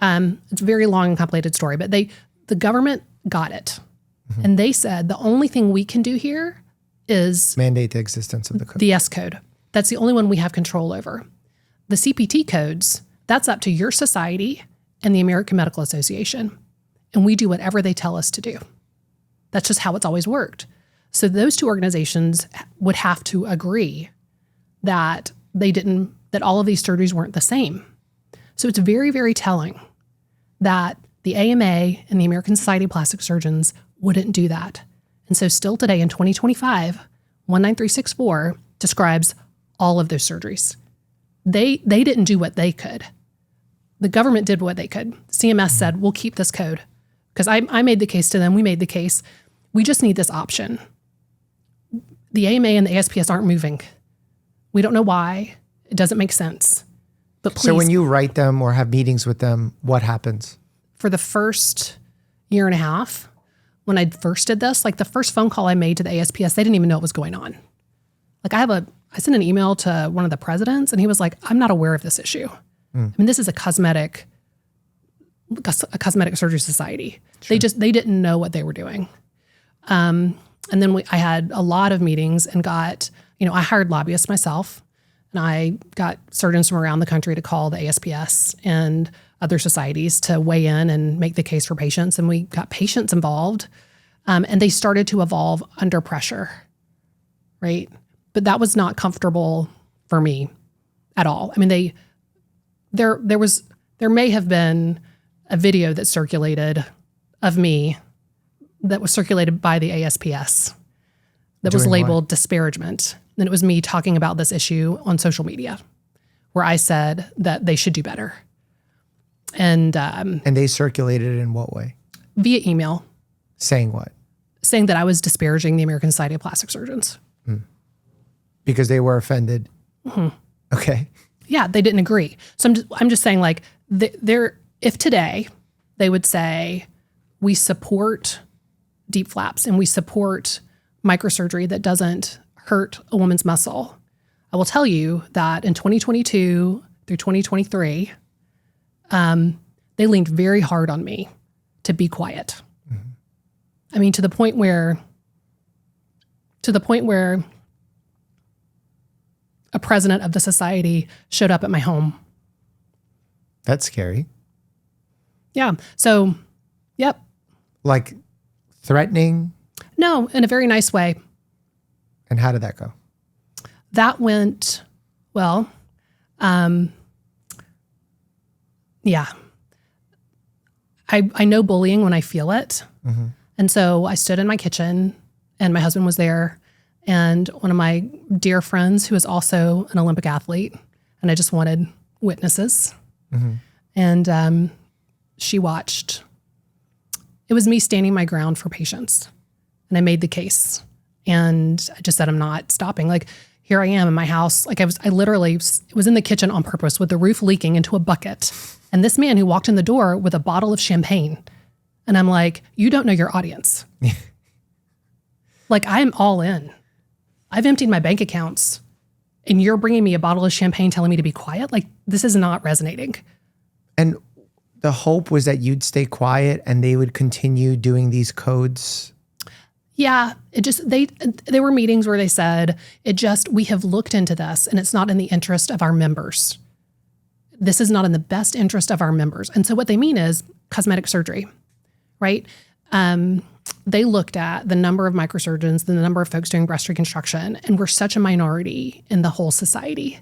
it's a very long and complicated story, but the government got it. And they said, the only thing we can do here is mandate the existence of the code. The S code. That's the only one we have control over. The CPT codes, that's up to your society and the American Medical Association. And we do whatever they tell us to do. That's just how it's always worked. So those two organizations would have to agree that that all of these surgeries weren't the same. So it's very, very telling that the AMA and the American Society of Plastic Surgeons wouldn't do that. And so still today in 2025, 19364 describes all of those surgeries. They didn't do what they could. The government did what they could. CMS said, we'll keep this code. Because I made the case to them, we made the case. We just need this option. The AMA and the ASPS aren't moving. We don't know why. It doesn't make sense. But please, So when you write them or have meetings with them, what happens? for the first year and a half, when I first did this, like the first phone call I made to the ASPS, they didn't even know what was going on. Like I sent an email to one of the presidents and he was like, I'm not aware of this issue. I mean, this is a cosmetic surgery society. Sure. They didn't know what they were doing. And then I had a lot of meetings and got, I hired lobbyists myself and I got surgeons from around the country to call the ASPS and other societies to weigh in and make the case for patients. And we got patients involved and they started to evolve under pressure, right? But that was not comfortable for me at all. I mean, there may have been a video that circulated of me that was circulated by the ASPS that was labeled disparagement. And it was me talking about this issue on social media where I said that they should do better. And they circulated it in what way? Via email. Saying what? Saying that I was disparaging the American Society of Plastic Surgeons. Because they were offended. Mm-hmm. Okay. Yeah, they didn't agree. So I'm just saying, like, if today they would say we support DIEP flaps and we support microsurgery that doesn't hurt a woman's muscle, I will tell you that in 2022 through 2023, they leaned very hard on me to be quiet. Mm-hmm. I mean, to the point where a president of the society showed up at my home. That's scary. Yeah. So, yep. Like threatening? No, in a very nice way. And how did that go? That went well. Yeah. I know bullying when I feel it. Mm-hmm. And so I stood in my kitchen and my husband was there and one of my dear friends who is also an Olympic athlete, and I just wanted witnesses. Mm-hmm. And she watched. It was me standing my ground for patients. And I made the case. And I just said, I'm not stopping. Like, here I am in my house. Like, I literally was in the kitchen on purpose with the roof leaking into a bucket. And this man who walked in the door with a bottle of champagne. And I'm like, you don't know your audience. Like, I'm all in. I've emptied my bank accounts. And you're bringing me a bottle of champagne telling me to be quiet? Like, this is not resonating. And the hope was that you'd stay quiet and they would continue doing these codes? Yeah, there were meetings where they said, we have looked into this and it's not in the interest of our members. This is not in the best interest of our members. And so what they mean is cosmetic surgery, right? They looked at the number of microsurgeons, the number of folks doing breast reconstruction, and we're such a minority in the whole society,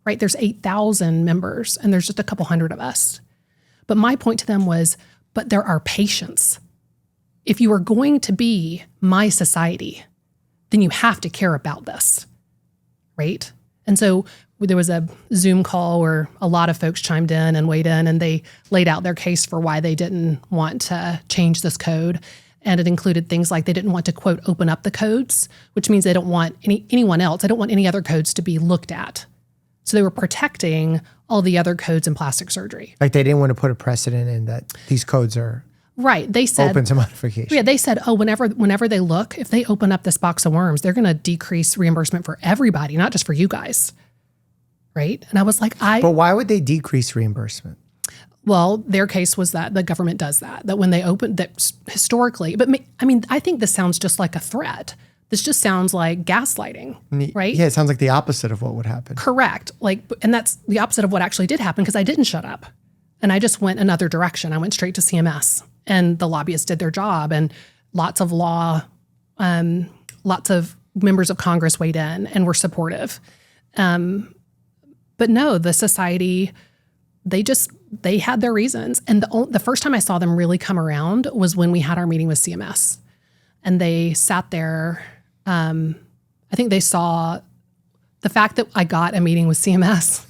right? There's 8,000 members and there's just a couple hundred of us. But my point to them was, but there are patients. If you are going to be my society, then you have to care about this, right? And so there was a Zoom call where a lot of folks chimed in and weighed in, and they laid out their case for why they didn't want to change this code. And it included things like they didn't want to, quote, open up the codes, which means they don't want anyone else. They don't want any other codes to be looked at. So they were protecting all the other codes in plastic surgery. Like they didn't want to put a precedent in that these codes are right. They said open to modification. Yeah, they said, whenever they look, if they open up this box of worms, they're going to decrease reimbursement for everybody, not just for you guys. Right? And I was like, But why would they decrease reimbursement? Well, their case was that the government does that when they open that historically. But I mean, I think this sounds just like a threat. This just sounds like gaslighting, right? Yeah, it sounds like the opposite of what would happen. Correct. And that's the opposite of what actually did happen because I didn't shut up. And I just went another direction. I went straight to CMS and the lobbyists did their job and lots of lots of members of Congress weighed in and were supportive. But no, the society, they had their reasons. And the first time I saw them really come around was when we had our meeting with CMS. And they sat there. I think they saw the fact that I got a meeting with CMS,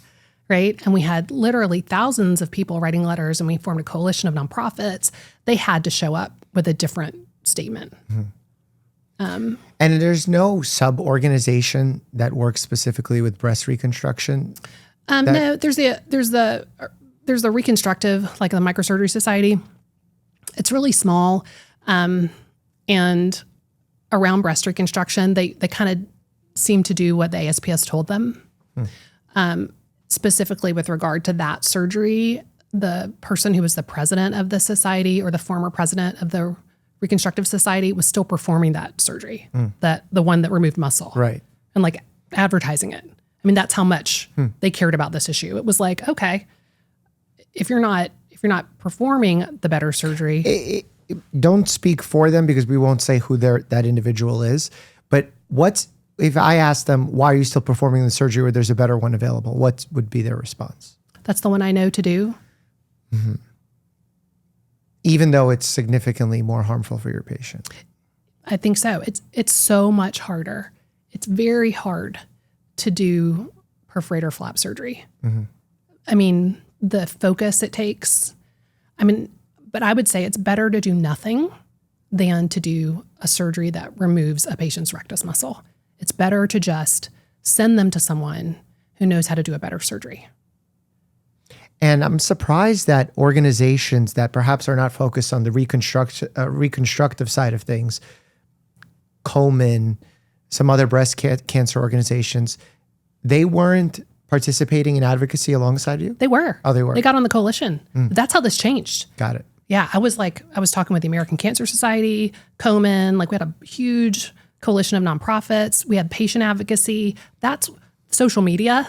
right? And we had literally thousands of people writing letters and we formed a coalition of nonprofits. They had to show up with a different statement. Mm-hmm. And there's no sub-organization that works specifically with breast reconstruction? No, there's the reconstructive, like the Microsurgery Society. It's really small, and around breast reconstruction, they kind of seem to do what the ASPS told them. Specifically with regard to that surgery, the person who was the president of the society or the former president of the Reconstructive Society was still performing that surgery, the one that removed muscle, Right. and like advertising it. I mean, that's how much they cared about this issue. It was like, okay, if you're not performing the better surgery, Don't speak for them because we won't say who that individual is. But if I ask them, why are you still performing the surgery where there's a better one available? What would be their response? that's the one I know to do. Even though it's significantly more harmful for your patient. I think so. It's so much harder. It's very hard to do perforator flap surgery. I mean, the focus it takes. I mean, but I would say it's better to do nothing than to do a surgery that removes a patient's rectus muscle. It's better to just send them to someone who knows how to do a better surgery. And I'm surprised that organizations that perhaps are not focused on the reconstructive side of things, Komen, some other breast cancer organizations, they weren't participating in advocacy alongside you? They were. Oh, they were. They got on the coalition. That's how this changed. Got it. Yeah, I was talking with the American Cancer Society, Komen, we had a huge coalition of nonprofits. We had patient advocacy. That's social media.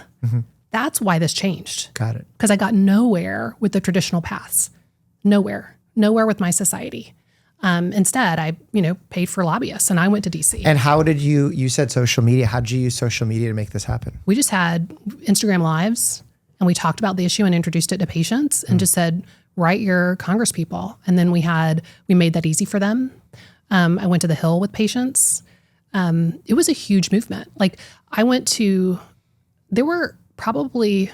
That's why this changed. Got it. Because I got nowhere with the traditional paths. Nowhere with my society. Instead, I paid for lobbyists and I went to DC. And how did you said social media, how did you use social media to make this happen? We just had Instagram Lives and we talked about the issue and introduced it to patients and just said, write your Congress people. And then we made that easy for them. I went to the Hill with patients. It was a huge movement. There were probably,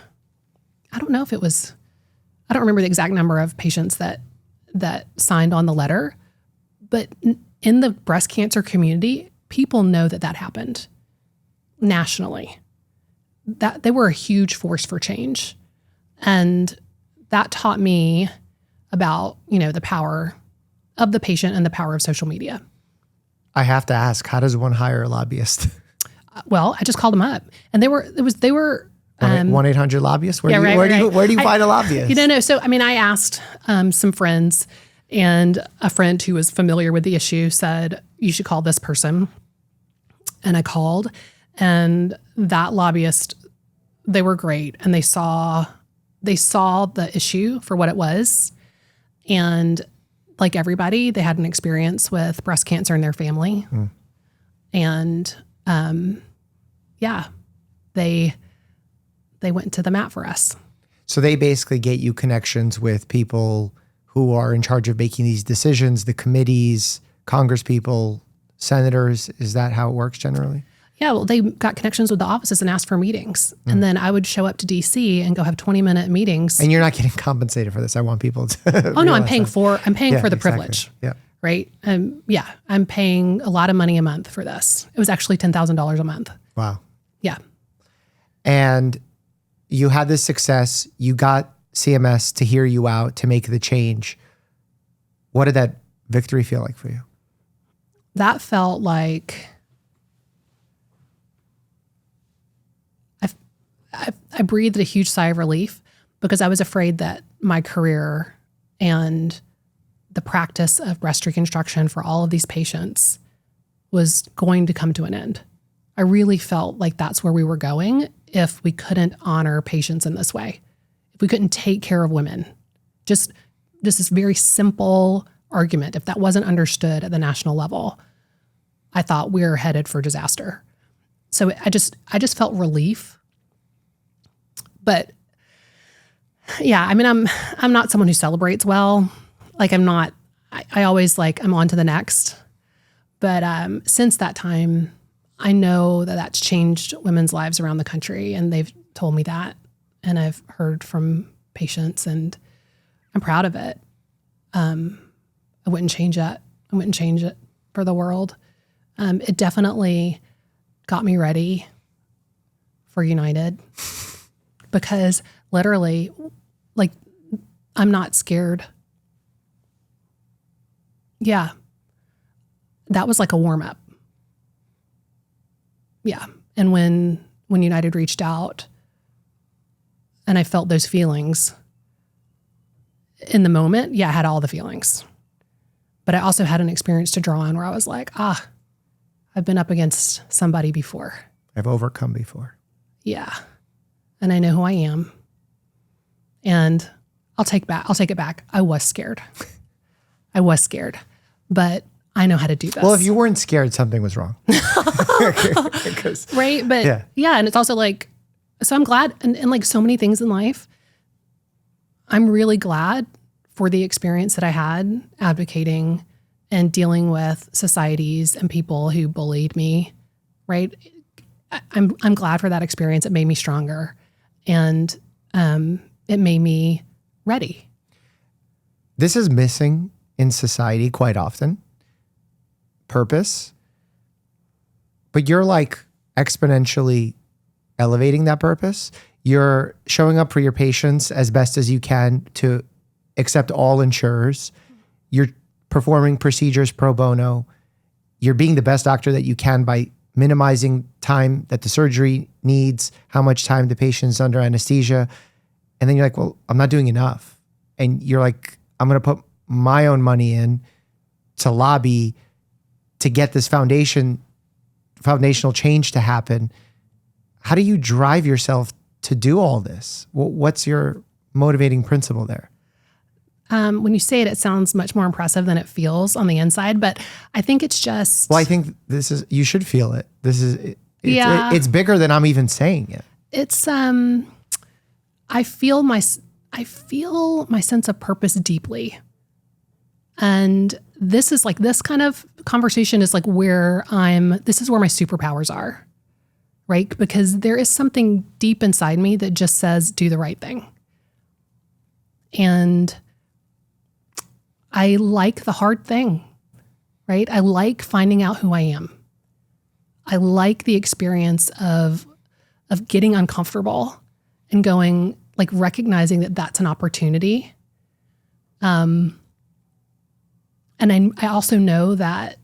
I don't remember the exact number of patients that signed on the letter, but in the breast cancer community, people know that happened nationally. That they were a huge force for change. And that taught me about, the power of the patient and the power of social media. I have to ask, how does one hire a lobbyist? Well, I just called them up and they were 1-800 lobbyist? Where do you find a lobbyist? No. So, I asked some friends, and a friend who was familiar with the issue said, you should call this person. And I called, and that lobbyist, they were great. And they saw the issue for what it was. And like everybody, they had an experience with breast cancer in their family. And they went to the mat for us. So they basically get you connections with people who are in charge of making these decisions, the committees, Congress people, senators. Is that how it works generally? Yeah, well, they got connections with the offices and asked for meetings. And then I would show up to DC and go have 20-minute meetings. And you're not getting compensated for this. I want people to Oh no, I'm paying for the privilege. Yeah. Right? I'm paying a lot of money a month for this. It was actually $10,000 a month. Wow. Yeah. And you had this success. You got CMS to hear you out, to make the change. What did that victory feel like for you? That felt like I breathed a huge sigh of relief because I was afraid that my career and the practice of breast reconstruction for all of these patients was going to come to an end. I really felt like that's where we were going if we couldn't honor patients in this way. If we couldn't take care of women. Just this very simple argument, if that wasn't understood at the national level, I thought we were headed for disaster. So I just felt relief. But yeah, I'm not someone who celebrates well. I always I'm on to the next. But since that time, I know that that's changed women's lives around the country, and they've told me that, and I've heard from patients, and I'm proud of it. I wouldn't change that. I wouldn't change it for the world. It definitely got me ready for United. because literally, like, I'm not scared. Yeah. That was like a warm up. Yeah. And when United reached out and I felt those feelings in the moment, yeah, I had all the feelings. But I also had an experience to draw on where I was like, I've been up against somebody before. I've overcome before. Yeah. And I know who I am. And I'll take it back. I was scared. But I know how to do this. Well, if you weren't scared, something was wrong. Right? But yeah, and it's also like, so I'm glad, and like so many things in life, I'm really glad for the experience that I had advocating and dealing with societies and people who bullied me, right? I'm glad for that experience. It made me stronger, and it made me ready. This is missing in society quite often. Purpose. But you're like exponentially elevating that purpose. You're showing up for your patients as best as you can to accept all insurers. You're performing procedures pro bono. You're being the best doctor that you can by minimizing time that the surgery needs, how much time the patient's under anesthesia. And then you're like, well, I'm not doing enough. And you're like, I'm going to put my own money in to lobby to get this foundational change to happen. How do you drive yourself to do all this? What's your motivating principle there? When you say it, it sounds much more impressive than it feels on the inside, but I think it's just... Well, I think you should feel it. It's bigger than I'm even saying it. It's, I feel my sense of purpose deeply. And this is like, this kind of conversation is like this is where my superpowers are, right? Because there is something deep inside me that just says, do the right thing. And I like the hard thing, right? I like finding out who I am. I like the experience of getting uncomfortable and going, like, recognizing that that's an opportunity. And I also know that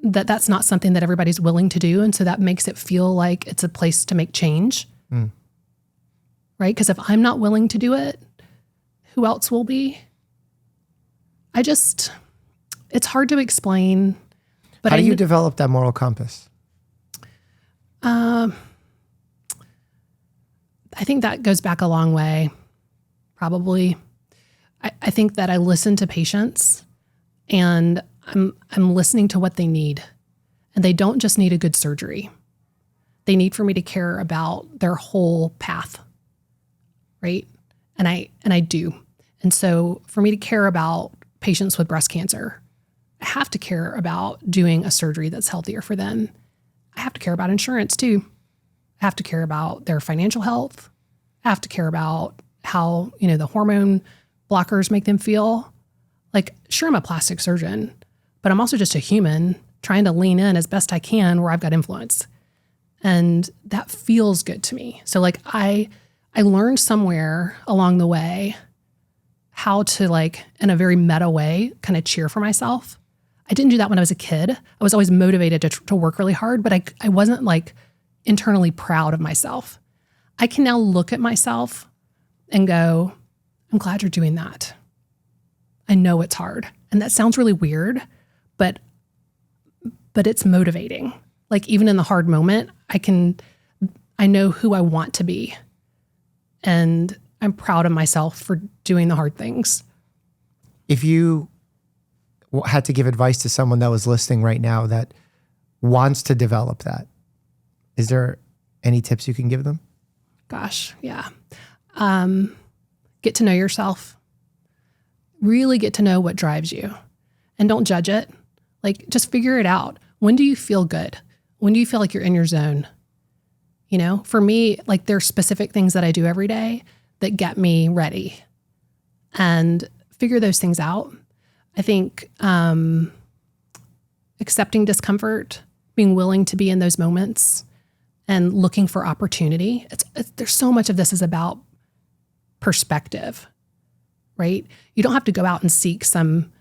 that's not something that everybody's willing to do. And so that makes it feel like it's a place to make change, right? Because if I'm not willing to do it, who else will be? It's hard to explain. But how do you develop that moral compass? I think that goes back a long way, probably. I think that I listen to patients and I'm listening to what they need. And they don't just need a good surgery. They need for me to care about their whole path, right? And I do. And so for me to care about patients with breast cancer, I have to care about doing a surgery that's healthier for them. I have to care about insurance too. I have to care about their financial health. I have to care about how, the hormone blockers make them feel. Like, sure, I'm a plastic surgeon, but I'm also just a human trying to lean in as best I can where I've got influence. And that feels good to me. So like I learned somewhere along the way how to, like, in a very meta way, kind of cheer for myself. I didn't do that when I was a kid. I was always motivated to work really hard, but I wasn't, like, internally proud of myself. I can now look at myself and go, I'm glad you're doing that. I know it's hard. And that sounds really weird, but it's motivating. Like, even in the hard moment, I know who I want to be. And I'm proud of myself for doing the hard things. If you had to give advice to someone that was listening right now that wants to develop that, is there any tips you can give them? Gosh, yeah. Get to know yourself. Really get to know what drives you. And don't judge it. Like, just figure it out. When do you feel good? When do you feel like you're in your zone? For me, like, there's specific things that I do every day that get me ready, and figure those things out. I think accepting discomfort, being willing to be in those moments, and looking for opportunity. There's so much of this is about perspective, right? You don't have to go out and seek some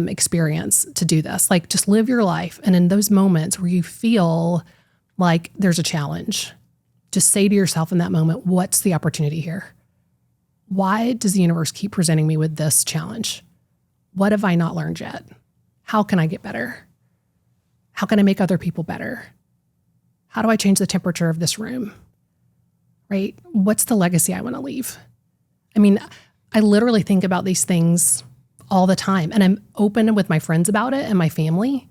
experience to do this. Like, just live your life. And in those moments where you feel like there's a challenge, just say to yourself in that moment, what's the opportunity here? Why does the universe keep presenting me with this challenge? What have I not learned yet? How can I get better? How can I make other people better? How do I change the temperature of this room? Right? What's the legacy I want to leave? I mean, I literally think about these things all the time, and I'm open with my friends about it and my family.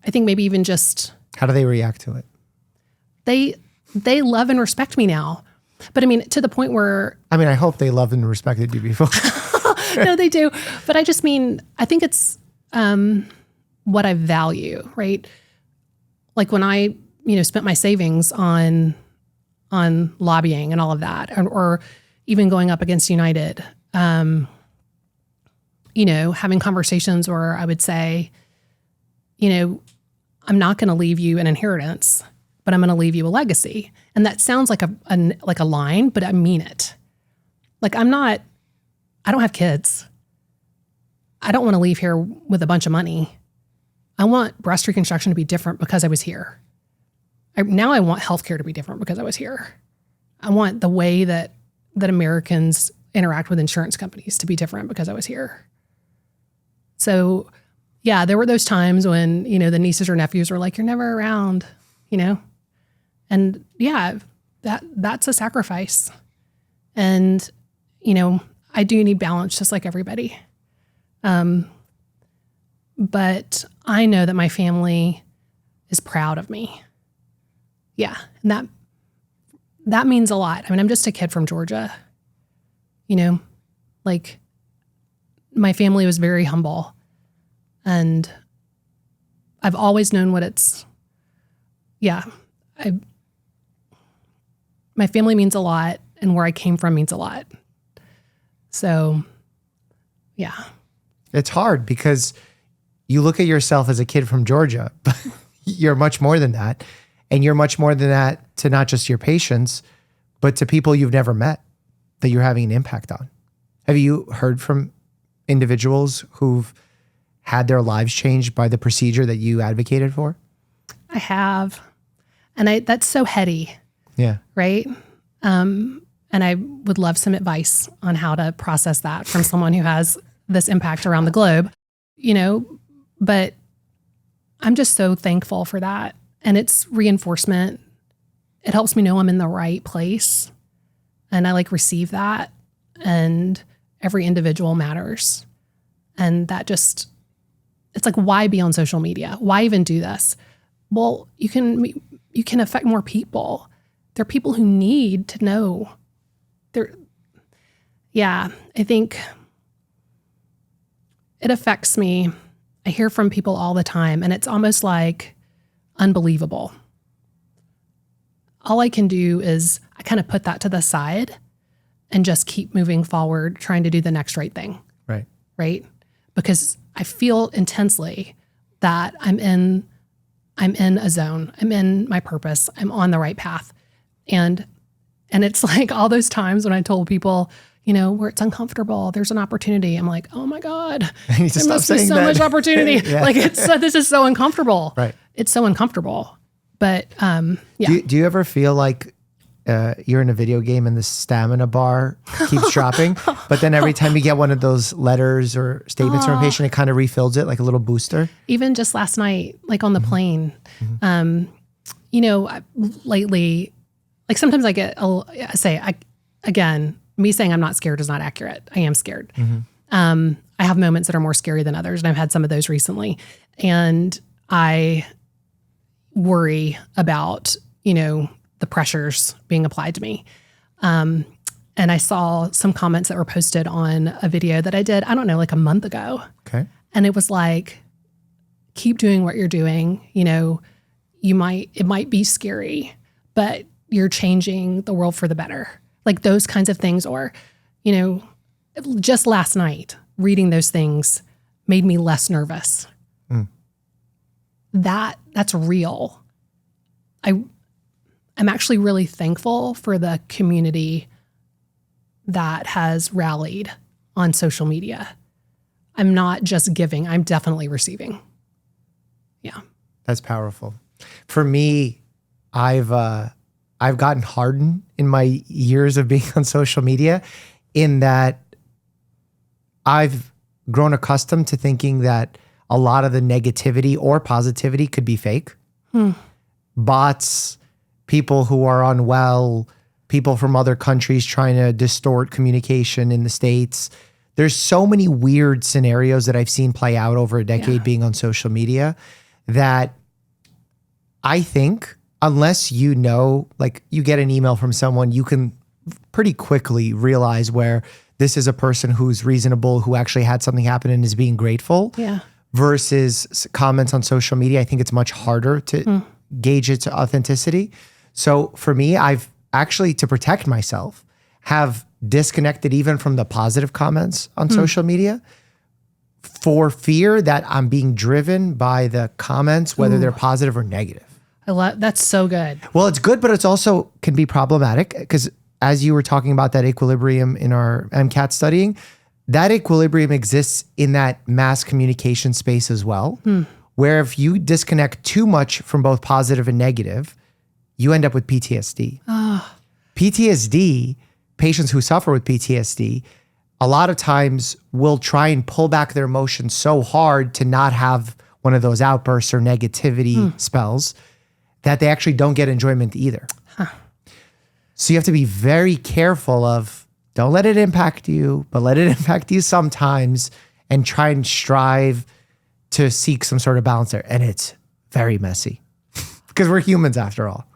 I think maybe even just... How do they react to it? They love and respect me now. But I mean, to the point where... I mean, I hope they loved and respected you before. No, they do. But I just mean, I think it's what I value, right? Like when I, spent my savings on lobbying and all of that, or even going up against United, having conversations where I would say, I'm not going to leave you an inheritance, but I'm going to leave you a legacy. And that sounds like a line, but I mean it. Like, I don't have kids. I don't want to leave here with a bunch of money. I want breast reconstruction to be different because I was here. Now I want healthcare to be different because I was here. I want the way that Americans interact with insurance companies to be different because I was here. So, yeah, there were those times when, the nieces or nephews were like, you're never around, And yeah, that's a sacrifice. And, I do need balance just like everybody. But I know that my family is proud of me. Yeah. And that means a lot. I mean, I'm just a kid from Georgia, like my family was very humble, and I've always known what it's, my family means a lot, and where I came from means a lot. So, yeah. It's hard because you look at yourself as a kid from Georgia, but you're much more than that. And you're much more than that to not just your patients, but to people you've never met that you're having an impact on. Have you heard from individuals who've had their lives changed by the procedure that you advocated for? I have. And that's so heady. Yeah. Right? And I would love some advice on how to process that from someone who has this impact around the globe, but I'm just so thankful for that. And it's reinforcement. It helps me know I'm in the right place, and I receive that, and every individual matters. And that just, it's like, why be on social media? Why even do this? Well, you can affect more people. There are people who need to know. I think it affects me. I hear from people all the time, and it's almost like unbelievable. All I can do is I kind of put that to the side and just keep moving forward, trying to do the next right thing. Right. Right? Because I feel intensely that I'm in a zone. I'm in my purpose. I'm on the right path. And it's like all those times when I told people, where it's uncomfortable, there's an opportunity. I'm like, oh my God, I need to there must be so much opportunity. Yeah. This is so uncomfortable. Right. It's so uncomfortable. But yeah. Do you ever feel like you're in a video game and the stamina bar keeps dropping, but then every time you get one of those letters or statements from a patient, it kind of refills it like a little booster? Even just last night, on the plane, lately, sometimes I get, again, me saying I'm not scared is not accurate. I am scared. I have moments that are more scary than others, and I've had some of those recently. And I worry about, the pressures being applied to me. And I saw some comments that were posted on a video that I did, I don't know, a month ago. Okay. And it was like, keep doing what you're doing. It might be scary, but you're changing the world for the better. Those kinds of things. Or, just last night, reading those things made me less nervous. That's real. I'm actually really thankful for the community that has rallied on social media. I'm not just giving, I'm definitely receiving. Yeah. That's powerful. For me, I've gotten hardened in my years of being on social media in that I've grown accustomed to thinking that a lot of the negativity or positivity could be fake. Bots, people who are unwell, people from other countries trying to distort communication in the States. There's so many weird scenarios that I've seen play out over a decade being on social media that I think unless you know, like you get an email from someone, you can pretty quickly realize where this is a person who's reasonable, who actually had something happen and is being grateful. Yeah. Versus comments on social media. I think it's much harder to gauge its authenticity. So for me, I've actually, to protect myself, have disconnected even from the positive comments on social media for fear that I'm being driven by the comments, whether they're positive or negative. That's so good. Well, it's good, but it's also can be problematic because as you were talking about that equilibrium in our MCAT studying, that equilibrium exists in that mass communication space as well, where if you disconnect too much from both positive and negative, you end up with PTSD. PTSD, patients who suffer with PTSD, a lot of times will try and pull back their emotions so hard to not have one of those outbursts or negativity spells that they actually don't get enjoyment either. So you have to be very careful of don't let it impact you, but let it impact you sometimes and try and strive to seek some sort of balance there. And it's very messy because we're humans after all.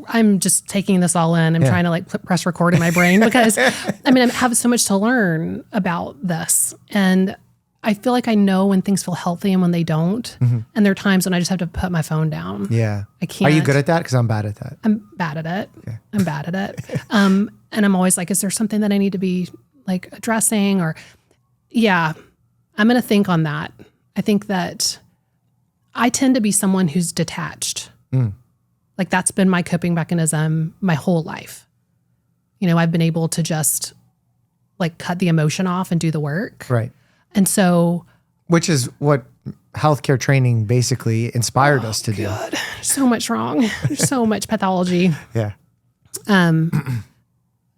I'm just taking this all in. I'm trying to like press record in my brain because I mean, I have so much to learn about this. And I feel like I know when things feel healthy and when they don't. And there are times when I just have to put my phone down. Yeah. I can't. Are you good at that? Because I'm bad at that. I'm bad at it. Okay. I'm bad at it. And I'm always like, is there something that I need to be like addressing or I'm going to think on that. I think that I tend to be someone who's detached. Like that's been my coping mechanism my whole life. You know, I've been able to just like cut the emotion off and do the work. Right. And so, which is what healthcare training basically inspired us to do. So much wrong. There's so much pathology. Yeah.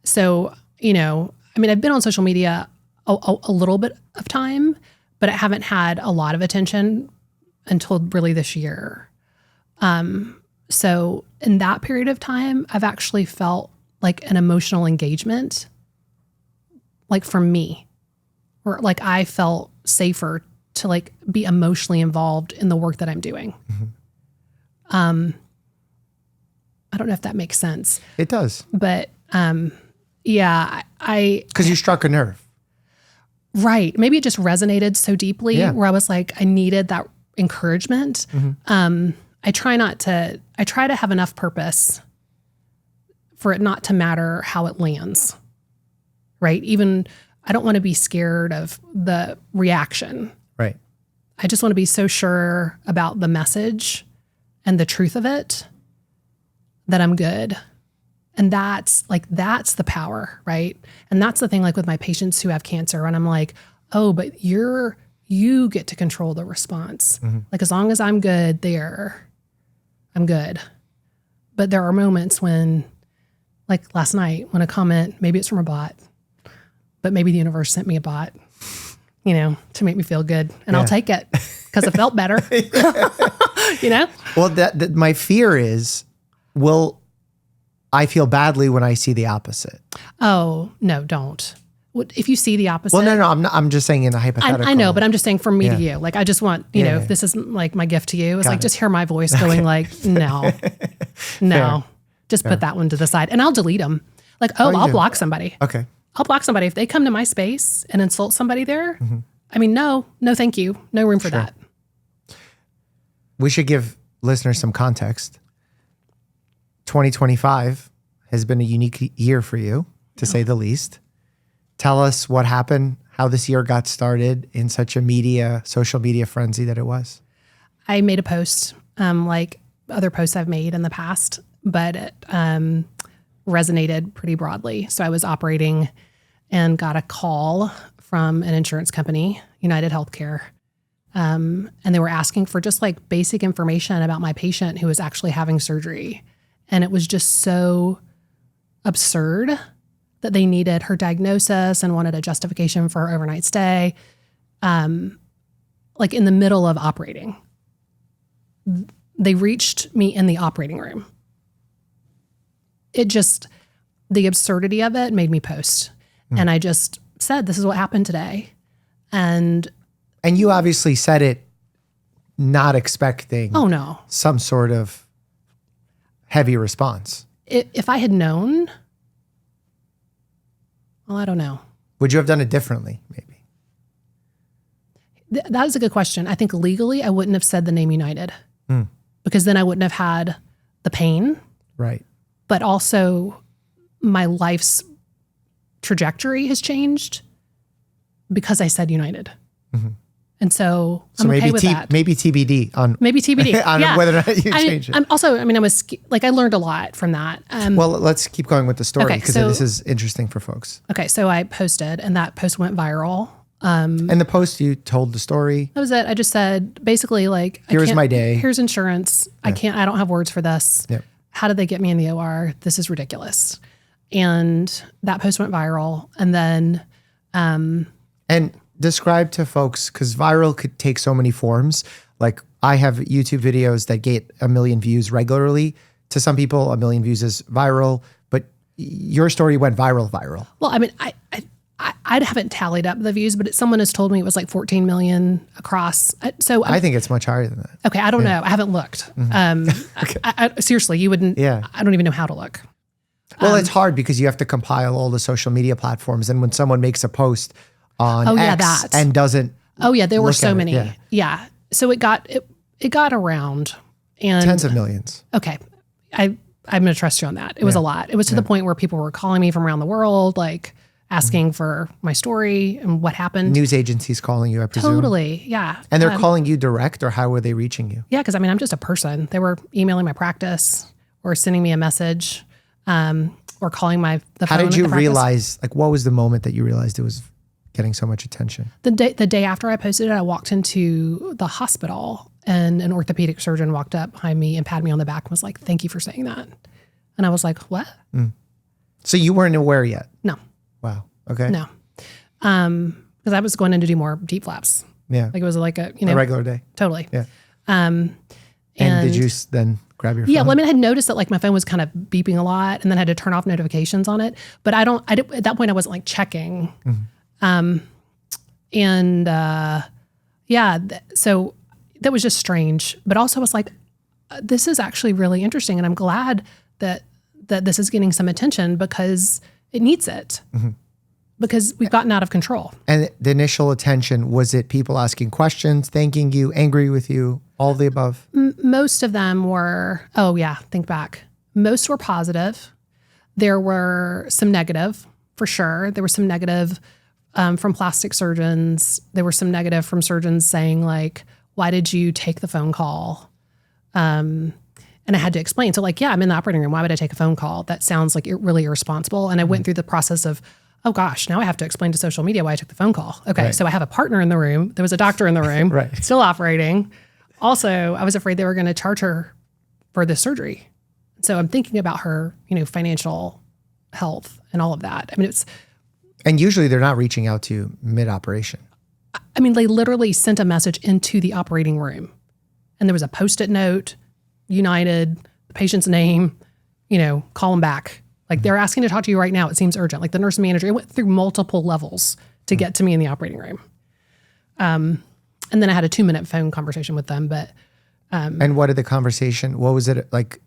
So, you know, I mean, I've been on social media a little bit of time, but I haven't had a lot of attention until really this year. So in that period of time, I've actually felt like an emotional engagement, like from me, or like I felt safer to like be emotionally involved in the work that I'm doing. I don't know if that makes sense. It does. But yeah, because you struck a nerve. Right. Maybe it just resonated so deeply where I was like, I needed that encouragement. I try to have enough purpose for it not to matter how it lands. Right. Even I don't want to be scared of the reaction. Right. I just want to be so sure about the message and the truth of it that I'm good. And that's the power, right? And that's the thing, like with my patients who have cancer, and I'm like, oh, but you get to control the response. Like as long as I'm good there, I'm good. But there are moments when, like last night, when a comment, maybe it's from a bot, but maybe the universe sent me a bot, you know, to make me feel good. And I'll take it because it felt better, you know? Well, that my fear is, will I feel badly when I see the opposite? Oh, no, don't. If you see the opposite. Well, no, I'm just saying in a hypothetical. I know, but I'm just saying from me to you. Like, I just want, you know, if this is like my gift to you, it's like, just hear my voice going like, no, just put that one to the side and I'll delete them. Like, I'll block somebody. Okay. I'll block somebody. If they come to my space and insult somebody there, I mean, no, thank you. No room for that. We should give listeners some context. 2025 has been a unique year for you, to say the least. Tell us what happened, how this year got started in such a social media frenzy that it was. I made a post, like other posts I've made in the past, but it resonated pretty broadly. So I was operating and got a call from an insurance company, UnitedHealthcare. And they were asking for just like basic information about my patient who was actually having surgery. And it was just so absurd that they needed her diagnosis and wanted a justification for her overnight stay, like in the middle of operating. They reached me in the operating room. The absurdity of it made me post. And I just said, this is what happened today. And you obviously said it not expecting some sort of heavy response. If I had known, well, I don't know. Would you have done it differently, maybe? That is a good question. I think legally I wouldn't have said the name United because then I wouldn't have had the pain. Right. But also my life's trajectory has changed because I said United. And so I'm okay with that. Maybe TBD on yeah. whether or not you change it. I learned a lot from that. Well, let's keep going with the story because so this is interesting for folks. Okay, so I posted and that post went viral. And the post, you told the story. That was it. I just said basically like, here's my day. Here's insurance. Yeah. I don't have words for this. Yep. How did they get me in the OR? This is ridiculous. And that post went viral. And then, and describe to folks, because viral could take so many forms. Like I have YouTube videos that get 1 million views regularly. To some people, 1 million views is viral, but your story went viral. Well, I mean, I haven't tallied up the views, but someone has told me it was like 14 million across. So I think it's much higher than that. Okay, I don't know. I haven't looked. Okay. I seriously, you wouldn't. Yeah. I don't even know how to look. Well, it's hard because you have to compile all the social media platforms, and when someone makes a post on X and doesn't. Oh yeah, there were so many. Yeah. So it got around and tens of millions. Okay, I'm going to trust you on that. It was a lot. It was to the point where people were calling me from around the world, like asking for my story and what happened. News agencies calling you, I presume. Totally, yeah. And they're calling you direct, or how were they reaching you? Yeah, because I mean, I'm just a person. They were emailing my practice or sending me a message or calling the phone. How did you realize, like, what was the moment that you realized it was getting so much attention? The day after I posted it, I walked into the hospital and an orthopedic surgeon walked up behind me and patted me on the back and was like, "Thank you for saying that." And I was like, "What?" So you weren't aware yet? No. Wow. Okay. No. Because I was going in to do more deep flaps. Yeah. Like it was like a regular day. Totally. Yeah. And did you then grab your phone? Yeah. Well, I mean, I had noticed that like my phone was kind of beeping a lot and then I had to turn off notifications on it. But at that point I wasn't like checking. So that was just strange. But also I was like, this is actually really interesting. And I'm glad that this is getting some attention because it needs it. Because we've gotten out of control. And the initial attention, was it people asking questions, thanking you, angry with you, all the above? Most of them were, think back. Most were positive. There were some negative, for sure. There was some negative from plastic surgeons. There were some negative from surgeons saying like, why did you take the phone call? And I had to explain. So like, I'm in the operating room. Why would I take a phone call? That sounds like really irresponsible. And I went through the process of, oh gosh, now I have to explain to social media why I took the phone call. Okay, right. So I have a partner in the room. There was a doctor in the room, right. Still operating. Also, I was afraid they were going to charge her for the surgery. So I'm thinking about her, financial health and all of that. I mean, and usually they're not reaching out to you mid-operation. I mean, they literally sent a message into the operating room and there was a Post-it note, United, the patient's name, call them back. Like they're asking to talk to you right now. It seems urgent. Like the nurse manager, it went through multiple levels to get to me in the operating room. And then I had a 2-minute phone conversation with them, but. And what was it like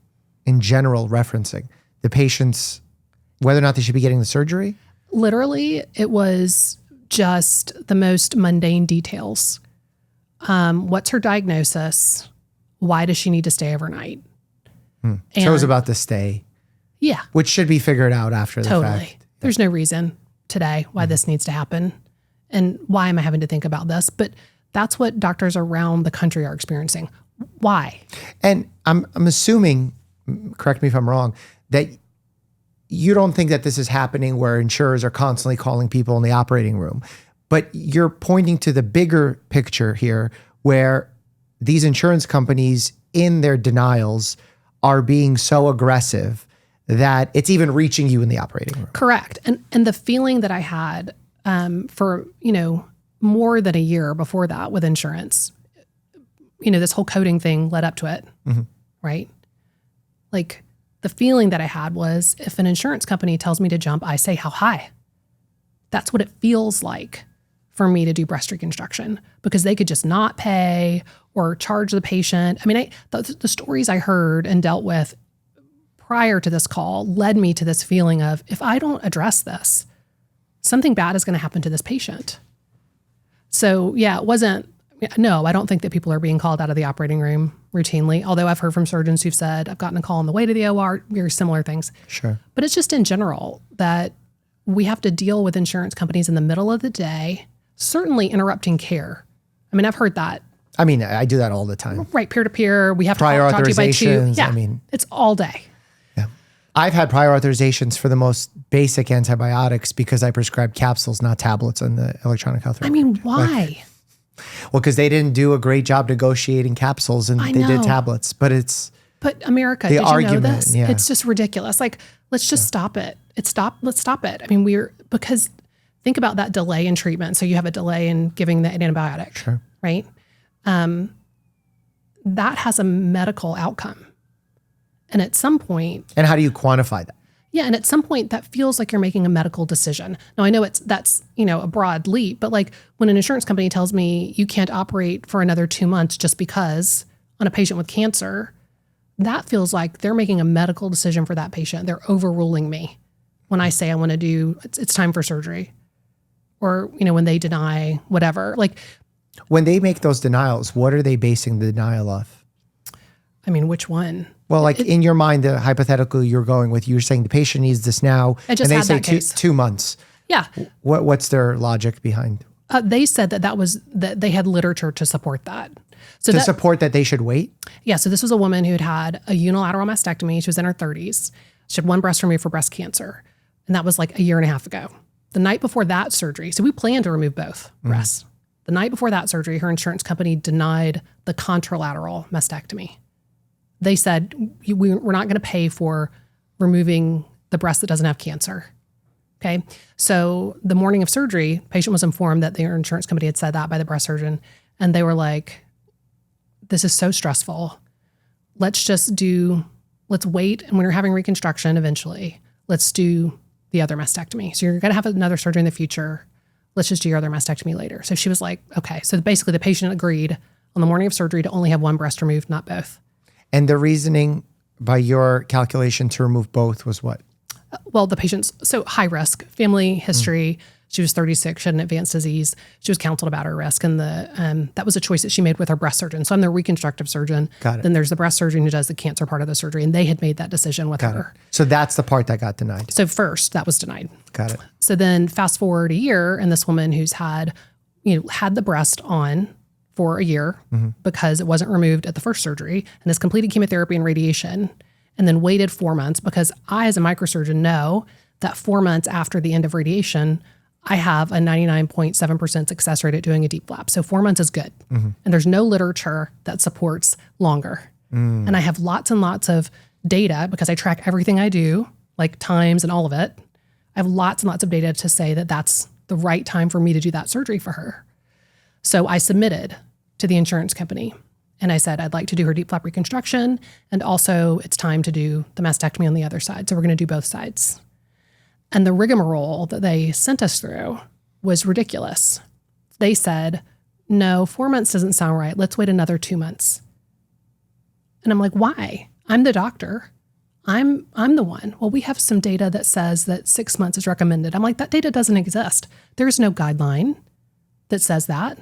in general referencing? The patients, whether or not they should be getting the surgery? Literally, it was just the most mundane details. What's her diagnosis? Why does she need to stay overnight? So it was about the stay. Yeah. Which should be figured out after the fact. Totally. There's no reason today why this needs to happen. And why am I having to think about this? But that's what doctors around the country are experiencing. Why? And I'm assuming, correct me if I'm wrong, that you don't think that this is happening where insurers are constantly calling people in the operating room, but you're pointing to the bigger picture here where these insurance companies in their denials are being so aggressive that it's even reaching you in the operating room. Correct. And the feeling that I had for, more than a year before that with insurance, this whole coding thing led up to it, right? Like the feeling that I had was if an insurance company tells me to jump, I say how high. That's what it feels like for me to do breast reconstruction because they could just not pay or charge the patient. I mean, the stories I heard and dealt with prior to this call led me to this feeling of if I don't address this, something bad is going to happen to this patient. So yeah, no, I don't think that people are being called out of the operating room routinely, although I've heard from surgeons who've said, I've gotten a call on the way to the OR, very similar things. Sure. But it's just in general that we have to deal with insurance companies in the middle of the day, certainly interrupting care. I mean, I've heard that. I mean, I do that all the time. Right, peer-to-peer, we have to Prior talk to you by two. authorizations, Yeah, I mean. it's all day. Yeah. I've had prior authorizations for the most basic antibiotics because I prescribed capsules, not tablets on the electronic health record. I mean, why? Well, because they didn't do a great job negotiating capsules and they did tablets. But America, the did argument, you know this? yeah. It's just ridiculous. Like, let's just stop it. Let's stop it. I mean, because think about that delay in treatment. So you have a delay in giving the antibiotic, Sure. right? That has a medical outcome. And at some point. And how do you quantify that? Yeah, and at some point that feels like you're making a medical decision. Now I know that's a broad leap, but like when an insurance company tells me you can't operate for another 2 months just because on a patient with cancer, that feels like they're making a medical decision for that patient. They're overruling me when I say I want to do it's time for surgery, or when they deny whatever. Like when they make those denials, what are they basing the denial off? I mean, which one? Well, like in your mind, the hypothetical you're going with, you're saying the patient needs this now, I just and they had say that case. 2 months. Yeah. What's their logic behind? They said that they had literature to support that. So support that they should wait? Yeah. So this was a woman who had a unilateral mastectomy. She was in her 30s. She had one breast removed for breast cancer. And that was like a year and a half ago. The night before that surgery, so we planned to remove both breasts. The night before that surgery, her insurance company denied the contralateral mastectomy. They said, we're not going to pay for removing the breast that doesn't have cancer. Okay. So the morning of surgery, patient was informed that their insurance company had said that by the breast surgeon. And they were like, this is so stressful. Let's wait. And when you're having reconstruction eventually, let's do the other mastectomy. So you're going to have another surgery in the future. Let's just do your other mastectomy later. So she was like, okay. So basically the patient agreed on the morning of surgery to only have one breast removed, not both. And the reasoning by your calculation to remove both was what? Well, the patient's so high risk, family history. She was 36, she had an advanced disease. She was counseled about her risk. And that was a choice that she made with her breast surgeon. So I'm the reconstructive surgeon. Got it. Then there's the breast surgeon who does the cancer part of the surgery. And they had made that decision with her. So that's the part that got denied. So first, that was denied. Got it. So then fast forward a year, and this woman who's had the breast on for a year because it wasn't removed at the first surgery and has completed chemotherapy and radiation, and then waited 4 months because I, as a microsurgeon, know that 4 months after the end of radiation, I have a 99.7% success rate at doing a deep flap. So 4 months is good. And there's no literature that supports longer. And I have lots and lots of data because I track everything I do, like times and all of it. I have lots and lots of data to say that that's the right time for me to do that surgery for her. So I submitted to the insurance company and I said, I'd like to do her deep flap reconstruction. And also it's time to do the mastectomy on the other side. So we're going to do both sides. And the rigmarole that they sent us through was ridiculous. They said, no, 4 months doesn't sound right. Let's wait another 2 months. And I'm like, why? I'm the doctor. I'm the one. Well, we have some data that says that 6 months is recommended. I'm like, that data doesn't exist. There's no guideline that says that.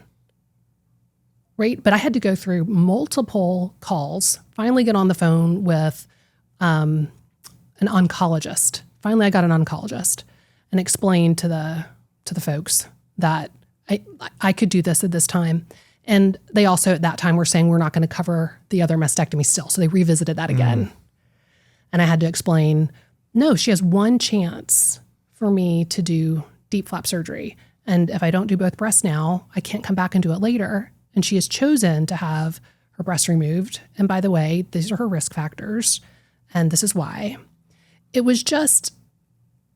Right? But I had to go through multiple calls, finally get on the phone with an oncologist. Finally, I got an oncologist and explained to the folks that I could do this at this time. And they also at that time were saying we're not going to cover the other mastectomy still. So they revisited that again. And I had to explain, no, she has one chance for me to do deep flap surgery. And if I don't do both breasts now, I can't come back and do it later. And she has chosen to have her breast removed. And by the way, these are her risk factors. And this is why. It was just,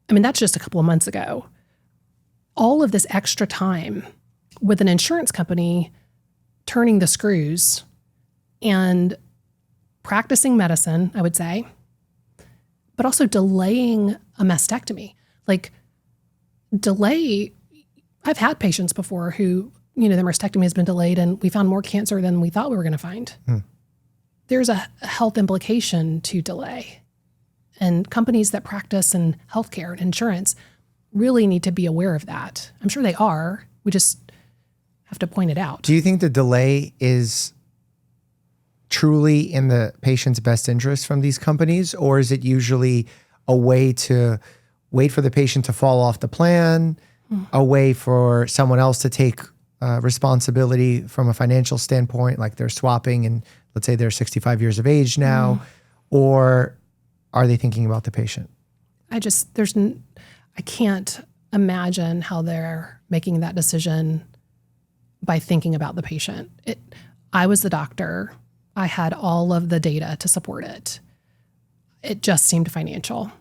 that's just a couple of months ago. All of this extra time with an insurance company turning the screws and practicing medicine, I would say, but also delaying a mastectomy. Like, I've had patients before who, their mastectomy has been delayed and we found more cancer than we thought we were going to find. There's a health implication to delay. And companies that practice in healthcare and insurance really need to be aware of that. I'm sure they are. We just have to point it out. Do you think the delay is truly in the patient's best interest from these companies, or is it usually a way to wait for the patient to fall off the plan, a way for someone else to take responsibility from a financial standpoint, like they're swapping and let's say they're 65 years of age now, or are they thinking about the patient? I can't imagine how they're making that decision by thinking about the patient. I was the doctor. I had all of the data to support it. It just seemed financial.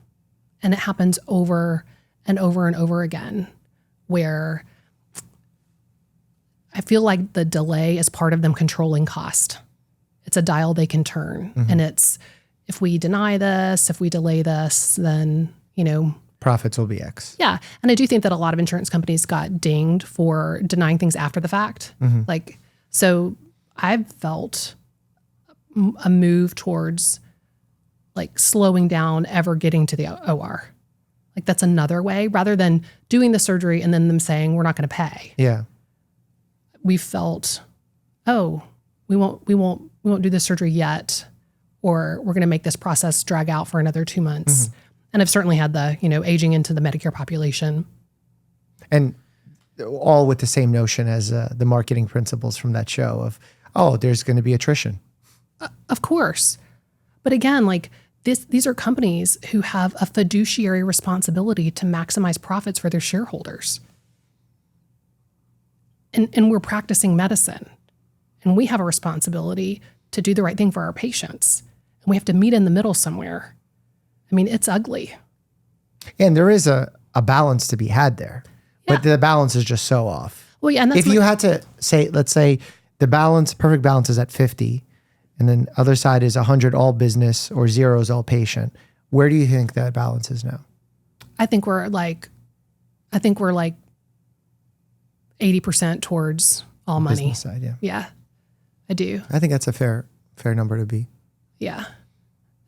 And it happens over and over and over again, where I feel like the delay is part of them controlling cost. It's a dial they can turn. And it's, if we deny this, if we delay this, then, profits will be X. Yeah. And I do think that a lot of insurance companies got dinged for denying things after the fact. So I've felt a move towards slowing down ever getting to the OR. That's another way, rather than doing the surgery and then them saying, we're not going to pay. Yeah. We felt, we won't do the surgery yet, or we're going to make this process drag out for another 2 months. And I've certainly had the, aging into the Medicare population. And all with the same notion as the marketing principles from that show of, there's going to be attrition. Of course. But again, these are companies who have a fiduciary responsibility to maximize profits for their shareholders. And we're practicing medicine. And we have a responsibility to do the right thing for our patients. And we have to meet in the middle somewhere. It's ugly. And there is a balance to be had there. Yeah. But the balance is just so off. Well, yeah. And if you had to say, let's say the perfect balance is at 50, and then other side is 100 all business or 0 is all patient, where do you think that balance is now? I think we're 80% towards all money. Business side, yeah. Yeah, I do. I think that's a fair number to be. Yeah.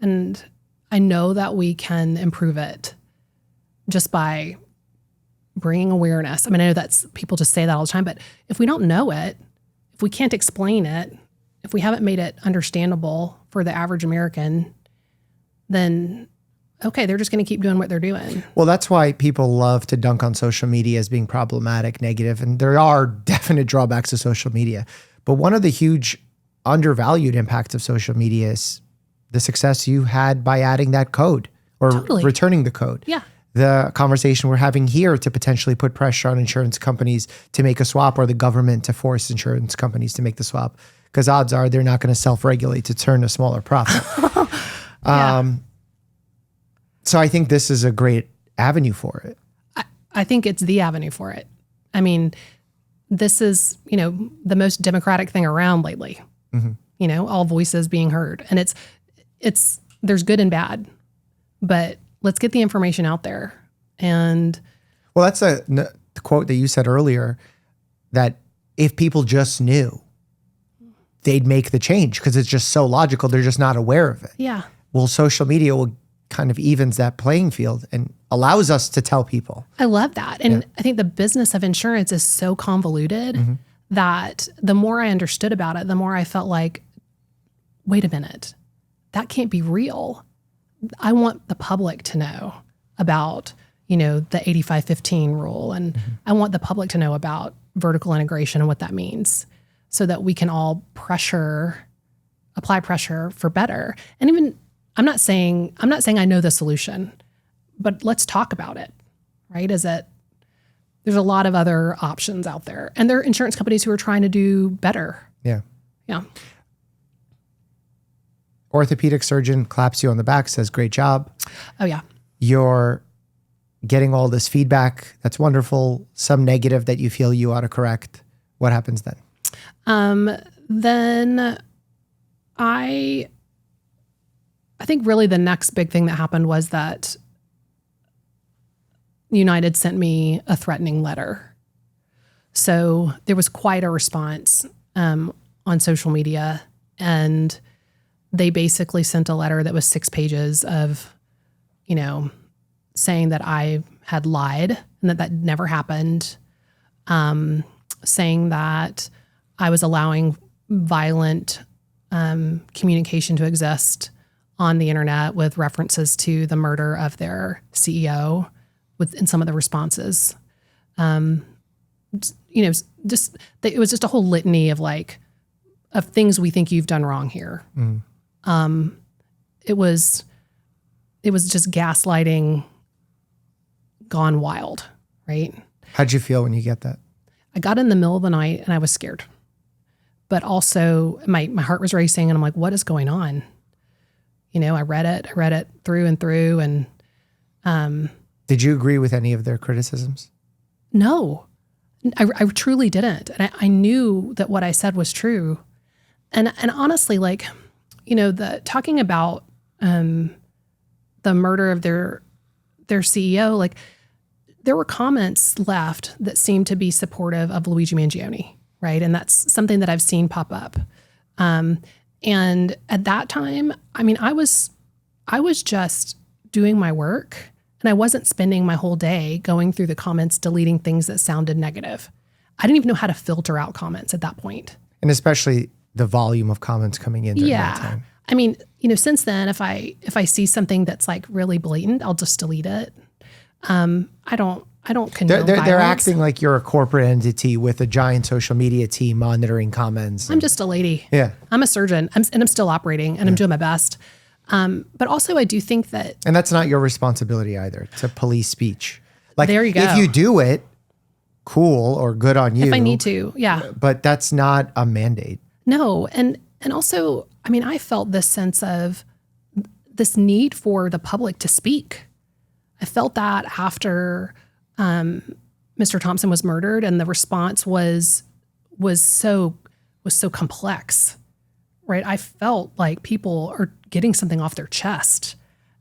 And I know that we can improve it just by bringing awareness. I know that's, people just say that all the time, but if we don't know it, if we can't explain it, if we haven't made it understandable for the average American, then okay, they're just going to keep doing what they're doing. Well, that's why people love to dunk on social media as being problematic, negative, and there are definite drawbacks to social media. But one of the huge undervalued impacts of social media is the success you had by adding that code or returning the code. Yeah. The conversation we're having here to potentially put pressure on insurance companies to make a swap, or the government to force insurance companies to make the swap, because odds are they're not going to self-regulate to turn a smaller profit. So I think this is a great avenue for it. I think it's the avenue for it. This is, the most democratic thing around lately. All voices being heard. And it's there's good and bad, but let's get the information out there. And well, that's the quote that you said earlier, that if people just knew, they'd make the change because it's just so logical. They're just not aware of it. Yeah. Well, social media will kind of evens that playing field and allows us to tell people. I love that. And I think the business of insurance is so convoluted that the more I understood about it, the more I felt like, wait a minute, that can't be real. I want the public to know about, the 85-15 rule. And I want the public to know about vertical integration and what that means, so that we can all apply pressure for better. And even, I'm not saying I know the solution, but let's talk about it, right? There's a lot of other options out there, and there are insurance companies who are trying to do better. Yeah. Yeah. Orthopedic surgeon claps you on the back, says, great job. Oh yeah. You're getting all this feedback. That's wonderful. Some negative that you feel you ought to correct. What happens then? Then I think really the next big thing that happened was that United sent me a threatening letter. So there was quite a response on social media, and they basically sent a letter that was 6 pages of, saying that I had lied and that never happened, saying that I was allowing violent communication to exist on the internet with references to the murder of their CEO in some of the responses. It was just a whole litany of of things we think you've done wrong here. It was just gaslighting gone wild, right? How'd you feel when you get that? I got in the middle of the night and I was scared, but also my heart was racing, and I'm like, what is going on? I read it through and through. And did you agree with any of their criticisms? No, I truly didn't. And I knew that what I said was true. And honestly, talking about the murder of their CEO, there were comments left that seemed to be supportive of Luigi Mangione, right? And that's something that I've seen pop up. And at that time, I was just doing my work, and I wasn't spending my whole day going through the comments, deleting things that sounded negative. I didn't even know how to filter out comments at that point. And especially the volume of comments coming in during that time. Since then, if I see something that's really blatant, I'll just delete it. I don't condone They're violence. acting like you're a corporate entity with a giant social media team monitoring comments. I'm just a lady. Yeah. I'm a surgeon. I'm still operating, and I'm doing my best. But also I do think that... And that's not your responsibility either, to police speech. There you go. If you do it, cool, or good on you. If I need to, yeah. But that's not a mandate. No. And also, I felt this sense of this need for the public to speak. I felt that after Mr. Thompson was murdered, and the response was so complex, right? I felt like people are getting something off their chest.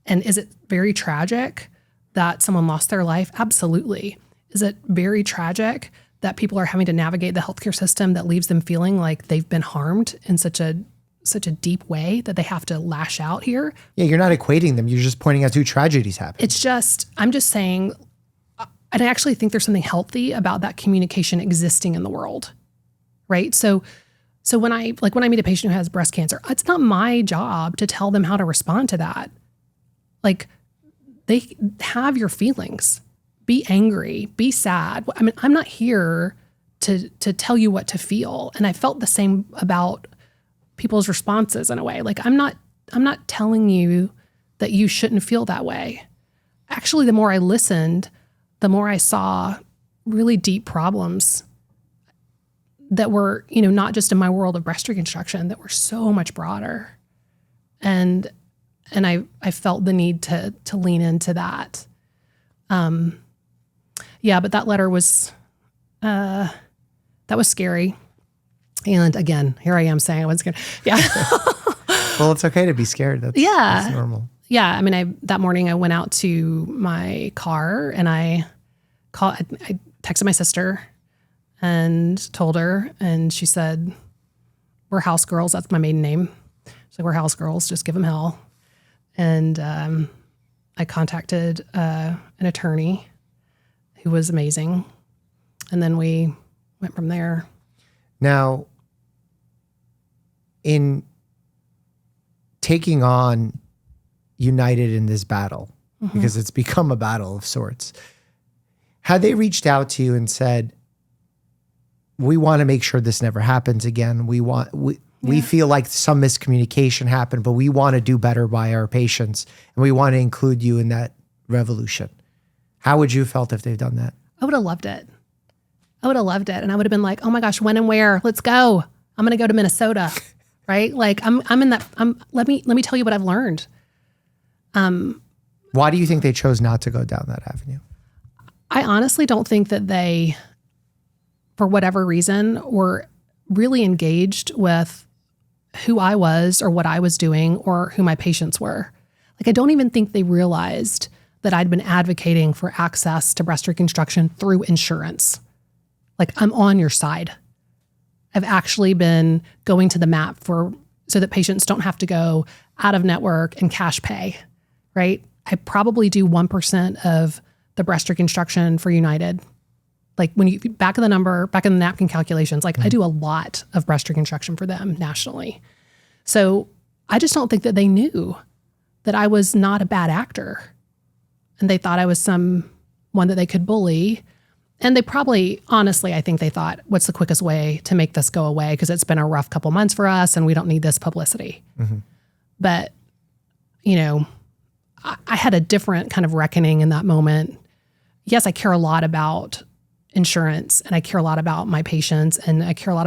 And is it very tragic that someone lost their life? Absolutely. Is it very tragic that people are having to navigate the healthcare system that leaves them feeling like they've been harmed in such a deep way that they have to lash out here? Yeah, you're not equating them. You're just pointing out 2 tragedies happened. I'm just saying, and I actually think there's something healthy about that communication existing in the world, right? So when I meet a patient who has breast cancer, it's not my job to tell them how to respond to that. They have your feelings. Be angry, be sad. I'm not here to tell you what to feel. And I felt the same about people's responses in a way. I'm not telling you that you shouldn't feel that way. Actually, the more I listened, the more I saw really deep problems that were, not just in my world of breast reconstruction, that were so much broader. And I felt the need to lean into that. But that letter was, that was scary. And again, here I am saying I wasn't scared. Yeah. Well, it's okay to be scared. That's normal. Yeah. That morning I went out to my car and I texted my sister and told her, and she said, we're house girls. That's my maiden name. She's like, we're house girls. Just give them hell. And I contacted an attorney who was amazing. And then we went from there. Now, in taking on United in this battle, because it's become a battle of sorts, had they reached out to you and said, we want to make sure this never happens again. We feel like some miscommunication happened, but we want to do better by our patients, and we want to include you in that revolution. How would you have felt if they've done that? I would have loved it. I would have loved it. And I would have been like, oh my gosh, when and where? Let's go. I'm going to go to Minnesota, right? Like I'm in that, let me tell you what I've learned. Why do you think they chose not to go down that avenue? I honestly don't think that they, for whatever reason, were really engaged with who I was or what I was doing or who my patients were. Like, I don't even think they realized that I'd been advocating for access to breast reconstruction through insurance. Like, I'm on your side. I've actually been going to the mat so that patients don't have to go out of network and cash pay, right? I probably do 1% of the breast reconstruction for United. Like, when you back in the napkin calculations, like I do a lot of breast reconstruction for them nationally. So I just don't think that they knew that I was not a bad actor. And they thought I was someone that they could bully. And they probably, honestly, I think they thought, what's the quickest way to make this go away? Because it's been a rough couple months for us and we don't need this publicity. Mm-hmm. But, you know, I had a different kind of reckoning in that moment. Yes, I care a lot about insurance and I care a lot about my patients and I care a lot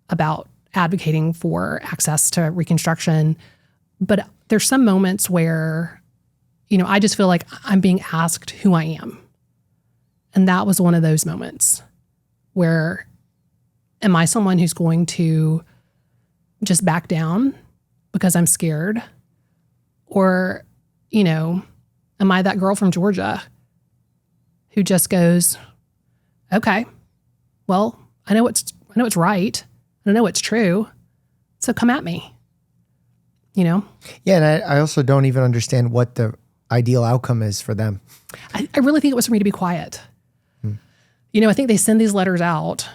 about advocating for access to reconstruction. But there's some moments where, you know, I just feel like I'm being asked who I am. And that was one of those moments where, am I someone who's going to just back down because I'm scared? Or, you know, am I that girl from Georgia who just goes, okay, well, I know it's right. I know it's true. So come at me, you know? Yeah, and I also don't even understand what the ideal outcome is for them. I really think it was for me to be quiet. You know, I think they send these letters out.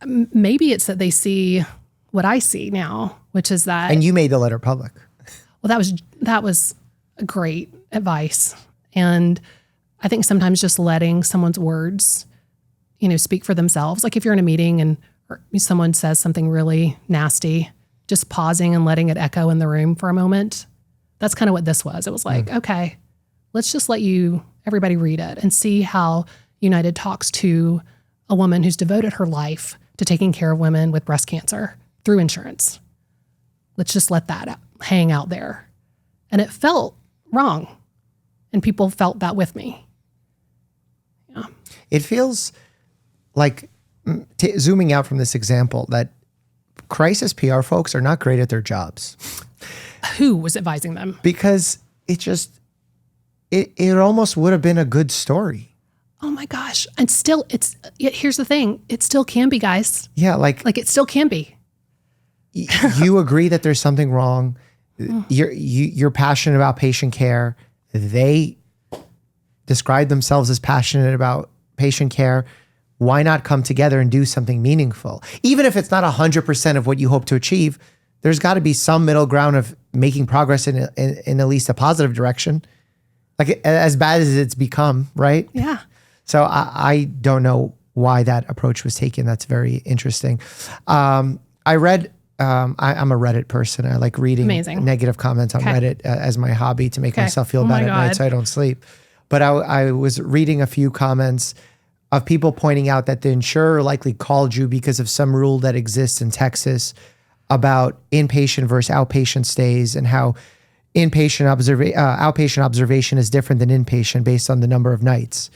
Maybe it's that they see what I see now, which is that. And you made the letter public. Well, that was great advice. And I think sometimes just letting someone's words, you know, speak for themselves. Like if you're in a meeting and someone says something really nasty, just pausing and letting it echo in the room for a moment. That's kind of what this was. It was like, okay, let's just let everybody read it and see how United talks to a woman who's devoted her life to taking care of women with breast cancer through insurance. Let's just let that hang out there. And it felt wrong. And people felt that with me. Yeah. It feels like, zooming out from this example, that crisis PR folks are not great at their jobs. Who was advising them? Because it almost would have been a good story. Oh my gosh. And still, here's the thing. It still can be, guys. Yeah. Like it still can be. You agree that there's something wrong. You're passionate about patient care. They describe themselves as passionate about patient care. Why not come together and do something meaningful? Even if it's not 100% of what you hope to achieve, there's got to be some middle ground of making progress in at least a positive direction. Like as bad as it's become, right? Yeah. So I don't know why that approach was taken. That's very interesting. I read, I'm a Reddit person. I like reading negative comments on Reddit as my hobby to make myself feel bad at night so I don't sleep. But I was reading a few comments of people pointing out that the insurer likely called you because of some rule that exists in Texas about inpatient versus outpatient stays and how outpatient observation is different than inpatient based on the number of nights.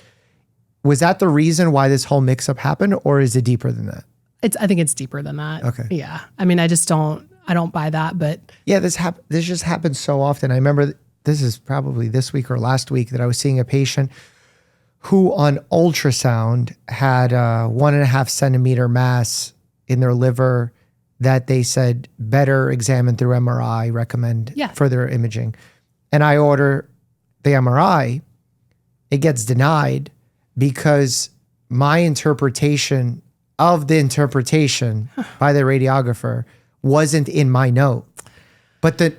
Was that the reason why this whole mix-up happened, or is it deeper than that? I think it's deeper than that. Okay. Yeah. I mean, I don't buy that, but. Yeah, this just happens so often. I remember this is probably this week or last week that I was seeing a patient who on ultrasound had a 1.5 centimeter mass in their liver that they said better examine through MRI, recommend further imaging. And I order the MRI, it gets denied because my interpretation of the interpretation by the radiographer wasn't in my note. But the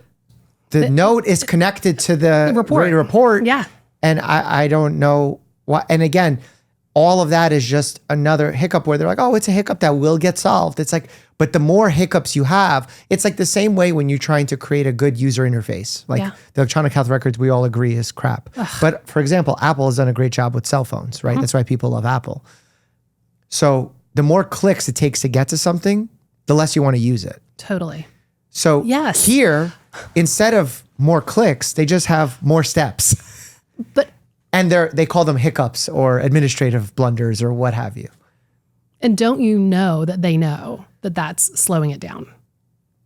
note is connected to the report. Yeah. And I don't know why. And again, all of that is just another hiccup where they're like, oh, it's a hiccup that will get solved. It's like, but the more hiccups you have, it's like the same way when you're trying to create a good user interface. Like the electronic health records, we all agree is crap. Ugh. But for example, Apple has done a great job with cell phones, right? That's why people love Apple. So the more clicks it takes to get to something, the less you want to use it. Totally. So here, instead of more clicks, they just have more steps. And they call them hiccups or administrative blunders or what have you. And don't you know that they know that that's slowing it down?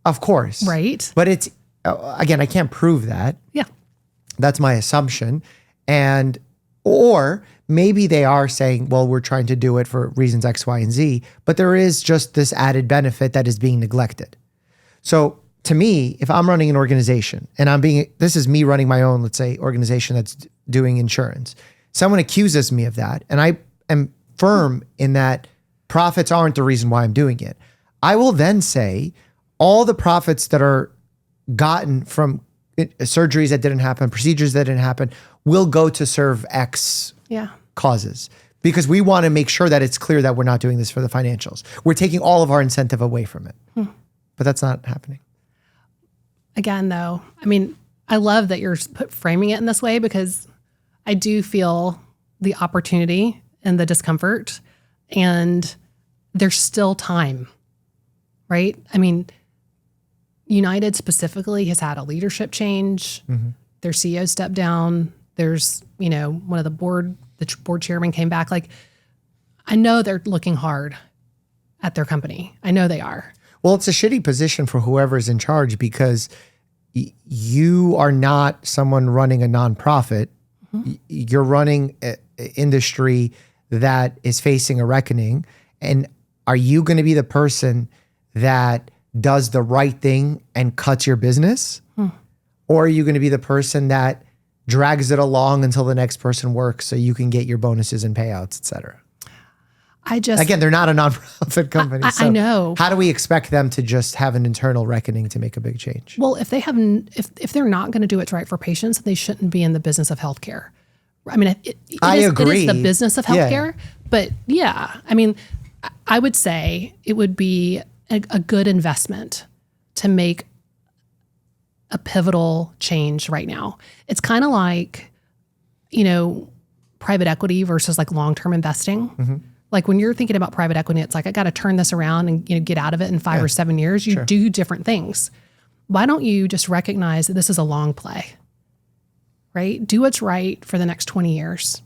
Of course. Right. But it's, again, I can't prove that. Yeah. That's my assumption. Or maybe they are saying, well, we're trying to do it for reasons X, Y, and Z, but there is just this added benefit that is being neglected. So to me, if I'm running an organization and this is me running my own, let's say, organization that's doing insurance, someone accuses me of that, and I am firm in that profits aren't the reason why I'm doing it. I will then say all the profits that are gotten from surgeries that didn't happen, procedures that didn't happen, will go to serve X causes. Because we want to make sure that it's clear that we're not doing this for the financials. We're taking all of our incentive away from it. But that's not happening. Again, though, I mean, I love that you're framing it in this way because I do feel the opportunity and the discomfort, and there's still time, right? I mean, United specifically has had a leadership change. Their CEO stepped down. There's, one of the board chairman came back. Like, I know they're looking hard at their company. I know they are. Well, it's a shitty position for whoever's in charge because you are not someone running a nonprofit. You're running an industry that is facing a reckoning. And are you going to be the person that does the right thing and cuts your business? Or are you going to be the person that drags it along until the next person works so you can get your bonuses and payouts, et cetera? Again, they're not a nonprofit company. I know. How do we expect them to just have an internal reckoning to make a big change? Well, if they're not going to do what's right for patients, they shouldn't be in the business of healthcare. I mean, I agree. It is the business of healthcare, but I mean, I would say it would be a good investment to make a pivotal change right now. It's kind of like, private equity versus like long-term investing. Like when you're thinking about private equity, it's like, I got to turn this around and get out of it in 5 or 7 years. You do different things. Why don't you just recognize that this is a long play, right? Do what's right for the next 20 years.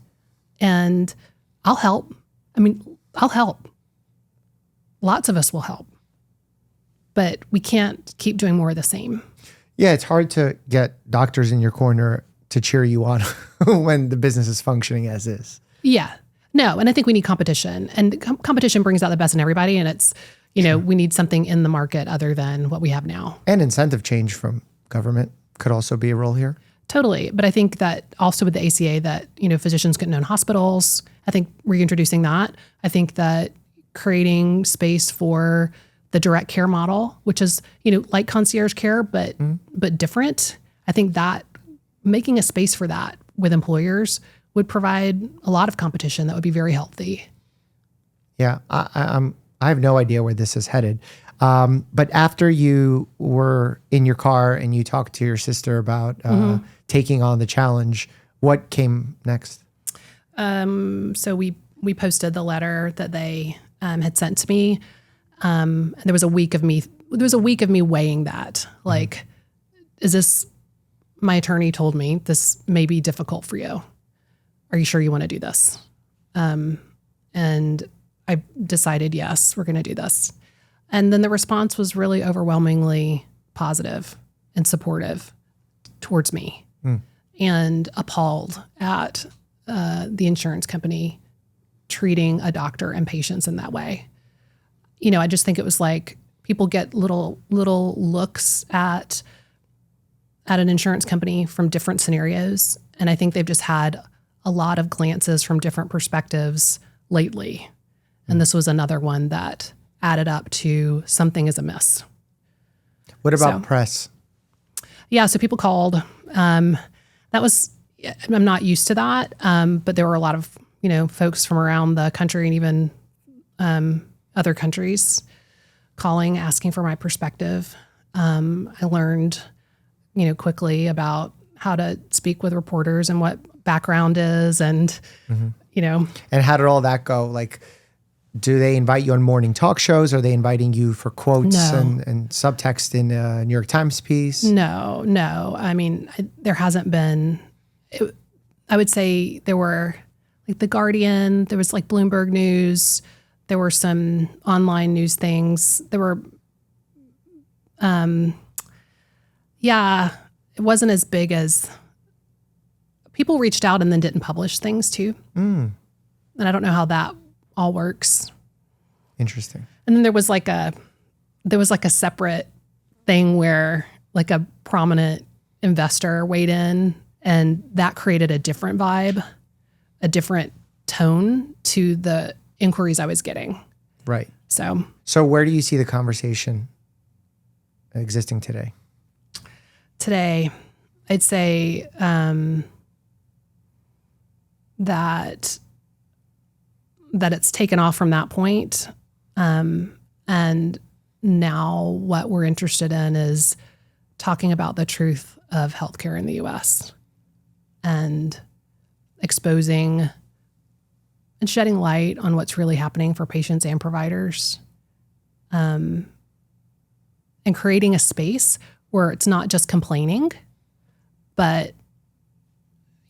And I'll help. I mean, I'll help. Lots of us will help. But we can't keep doing more of the same. Yeah, it's hard to get doctors in your corner to cheer you on when the business is functioning as is. Yeah. No, and I think we need competition, and competition brings out the best in everybody. And it's, we need something in the market other than what we have now. And incentive change from government could also be a role here. Totally. But I think that also with the ACA that, physicians couldn't own hospitals, I think reintroducing that, I think that creating space for the direct care model, which is, like concierge care, but different. I think that making a space for that with employers would provide a lot of competition that would be very healthy. Yeah, I have no idea where this is headed. But after you were in your car and you talked to your sister about taking on the challenge, what came next? So we posted the letter that they had sent to me. And there was a week of me weighing that. Like, is this, my attorney told me this may be difficult for you. Are you sure you want to do this? And I decided, yes, we're going to do this. And then the response was really overwhelmingly positive and supportive towards me and appalled at the insurance company treating a doctor and patients in that way. I just think it was like people get little looks at an insurance company from different scenarios. And I think they've just had a lot of glances from different perspectives lately. And this was another one that added up to something is amiss. What about press? Yeah, so people called. I'm not used to that, but there were a lot of folks from around the country and even other countries calling, asking for my perspective. I learned, quickly about how to speak with reporters and what background is and, And how did all that go? Like, do they invite you on morning talk shows? Are they inviting you for quotes and subtext in a New York Times piece? No. I mean, there hasn't been, I would say there were like The Guardian, there was like Bloomberg News, there were some online news things. There were, it wasn't as big as people reached out and then didn't publish things too. And I don't know how that all works. Interesting. And then there was like a separate thing where like a prominent investor weighed in, and that created a different vibe, a different tone to the inquiries I was getting. Right. So where do you see the conversation existing today? Today, I'd say that it's taken off from that point. And now what we're interested in is talking about the truth of healthcare in the U.S. and exposing and shedding light on what's really happening for patients and providers, and creating a space where it's not just complaining, but,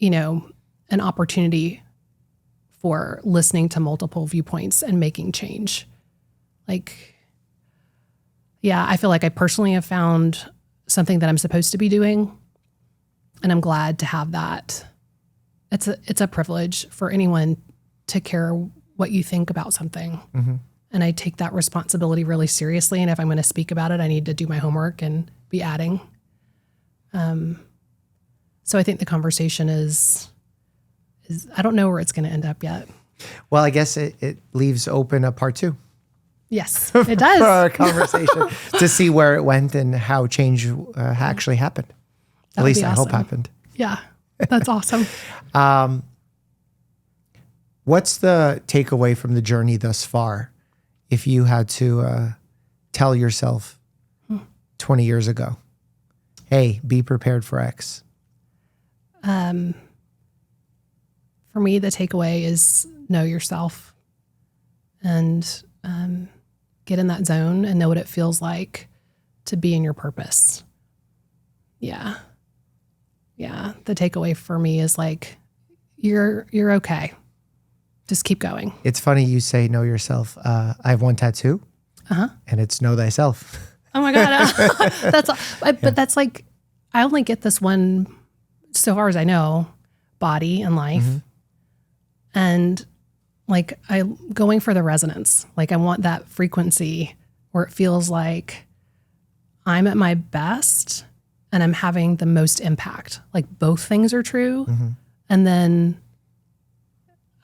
an opportunity for listening to multiple viewpoints and making change. Like, I feel like I personally have found something that I'm supposed to be doing, and I'm glad to have that. It's a privilege for anyone to care what you think about something. And I take that responsibility really seriously. And if I'm going to speak about it, I need to do my homework and be adding. So I think the conversation is I don't know where it's going to end up yet. Well, I guess it leaves open a part 2. Yes, it does. For our conversation to see where it went and how change actually happened. At least I hope happened. Yeah, that's awesome. What's the takeaway from the journey thus far? If you had to tell yourself 20 years ago, hey, be prepared for X. For me, the takeaway is know yourself and get in that zone and know what it feels like to be in your purpose. Yeah. The takeaway for me is like, you're okay. Just keep going. It's funny you say know yourself. I have one tattoo, and it's know thyself. Oh my God. But that's like, I only get this one, so far as I know, body and life. And like I'm going for the resonance. Like I want that frequency where it feels like I'm at my best and I'm having the most impact. Like both things are true. And then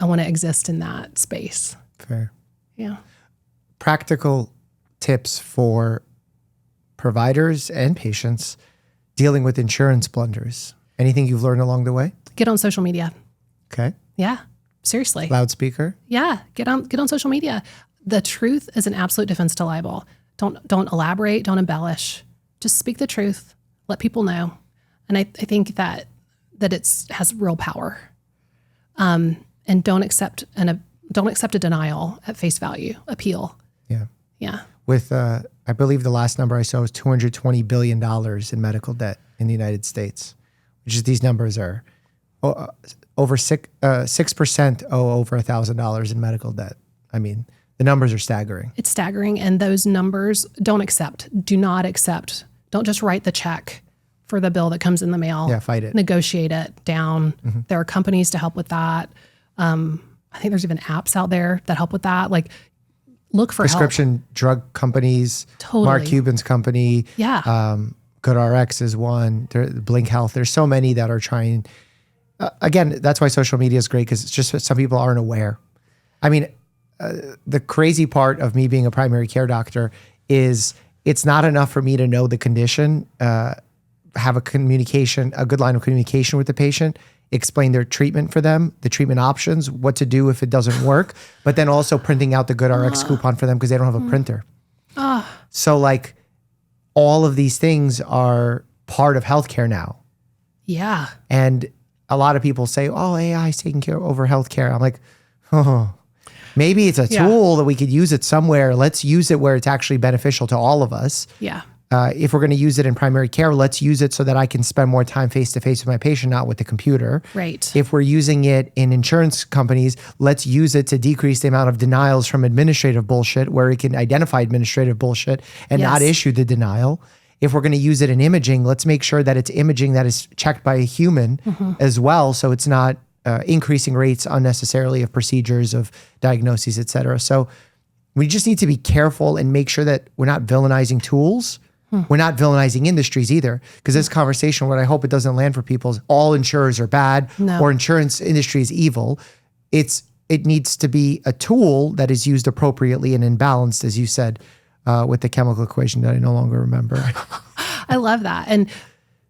I want to exist in that space. Fair. Yeah. Practical tips for providers and patients dealing with insurance blunders. Anything you've learned along the way? Get on social media. Okay. Yeah. Seriously. Loudspeaker. Yeah. Get on social media. The truth is an absolute defense to libel. Don't elaborate. Don't embellish. Just speak the truth. Let people know. And I think that has real power. And don't accept a denial at face value. Appeal. Yeah. Yeah. With, I believe the last number I saw was $220 billion in medical debt in the United States, which is these numbers are over 6% owe over $1,000 in medical debt. I mean, the numbers are staggering. It's staggering. And those numbers do not accept. Don't just write the check for the bill that comes in the mail. Yeah, fight it. Negotiate it down. There are companies to help with that. I think there's even apps out there that help with that. Like, look for prescription drug companies. Totally. Mark Cuban's company. Yeah. GoodRx is one. Blink Health. There's so many that are trying. Again, that's why social media is great, because it's just some people aren't aware. I mean, the crazy part of me being a primary care doctor is it's not enough for me to know the condition, have a good line of communication with the patient. explain their treatment for them, the treatment options, what to do if it doesn't work, but then also printing out the GoodRx coupon for them because they don't have a printer. So like all of these things are part of healthcare now. Yeah. And a lot of people say, oh, AI is taking care over healthcare. I'm like, oh, maybe it's a tool that we could use it somewhere. Let's use it where it's actually beneficial to all of us. Yeah. If we're going to use it in primary care, let's use it so that I can spend more time face-to-face with my patient, not with the computer. Right. If we're using it in insurance companies, let's use it to decrease the amount of denials from administrative bullshit, where it can identify administrative bullshit and not issue the denial. If we're going to use it in imaging, let's make sure that it's imaging that is checked by a human as well, so it's not increasing rates unnecessarily of procedures, of diagnoses, et cetera. So we just need to be careful and make sure that we're not villainizing tools. We're not villainizing industries either, because this conversation, what I hope it doesn't land for people is all insurers are bad or insurance industry is evil. It needs to be a tool that is used appropriately and in balance, as you said, with the chemical equation that I no longer remember. I love that. And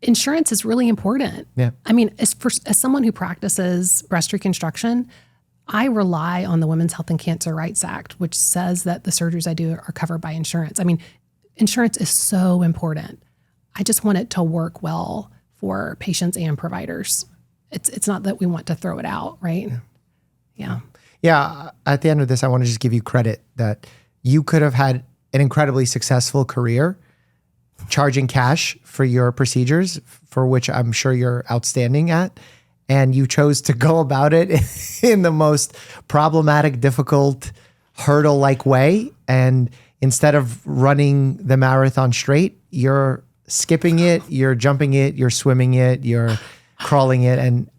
insurance is really important. Yeah. I mean, as someone who practices breast reconstruction, I rely on the Women's Health and Cancer Rights Act, which says that the surgeries I do are covered by insurance. I mean, insurance is so important. I just want it to work well for patients and providers. It's not that we want to throw it out, right? Yeah. Yeah. At the end of this, I want to just give you credit that you could have had an incredibly successful career charging cash for your procedures, for which I'm sure you're outstanding at. And you chose to go about it in the most problematic, difficult, hurdle-like way. And instead of running the marathon straight, you're skipping it, you're jumping it, you're swimming it, you're crawling it. And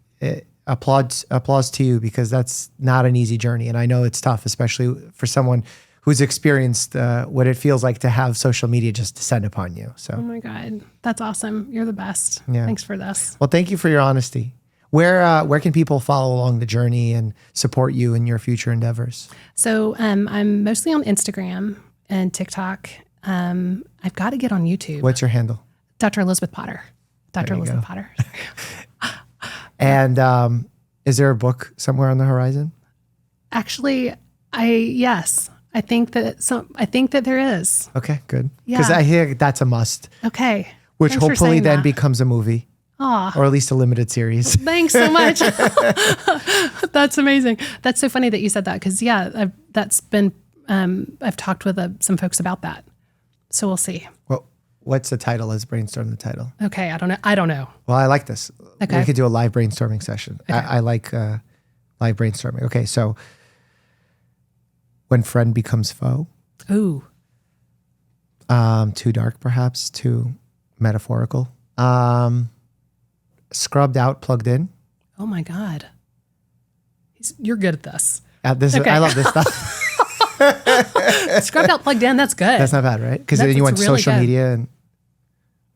applause to you, because that's not an easy journey. And I know it's tough, especially for someone who's experienced what it feels like to have social media just descend upon you. So, Oh my God, that's awesome. You're the best. Yeah. Thanks for this. Well, thank you for your honesty. Where can people follow along the journey and support you in your future endeavors? So I'm mostly on Instagram and TikTok. I've got to get on YouTube. What's your handle? Dr. Elisabeth Potter. Dr. There you Elisabeth go. Potter. And is there a book somewhere on the horizon? Actually, yes. I think that there is. Okay, good. Because Yeah. I hear that's a must, Okay. which Thanks for hopefully saying then that. becomes a movie. Aw. Or at least a limited series. Thanks so much. That's amazing. That's so funny that you said that, because I've talked with some folks about that. So we'll see. Well, what's the title? Let's brainstorm the title. Okay. I don't know. Well, I like this. Okay. We could do a live brainstorming session. Okay. I like live brainstorming. Okay, so when friend becomes foe. Ooh. Too dark, perhaps. Too metaphorical. Scrubbed out, plugged in. Oh my God. You're good at this. I love this stuff. Scrubbed out, plugged in. That's good. That's not bad, right? Because then That's you went really social good. media and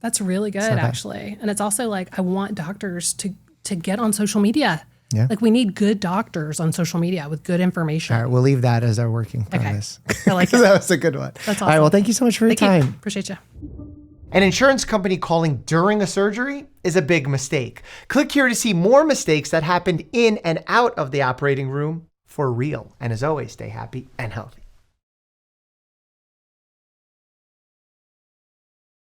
That's really good, not bad. actually. And it's also like, I want doctors to get on social media. Yeah. Like, we need good doctors on social media with good information. all right, we'll leave that as our working premise. I like it. That was a good one. That's All right, awesome. well, thank you so much for your Thank you. time. Appreciate you. An insurance company calling during a surgery is a big mistake. Click here to see more mistakes that happened in and out of the operating room for real. And as always, stay happy and healthy.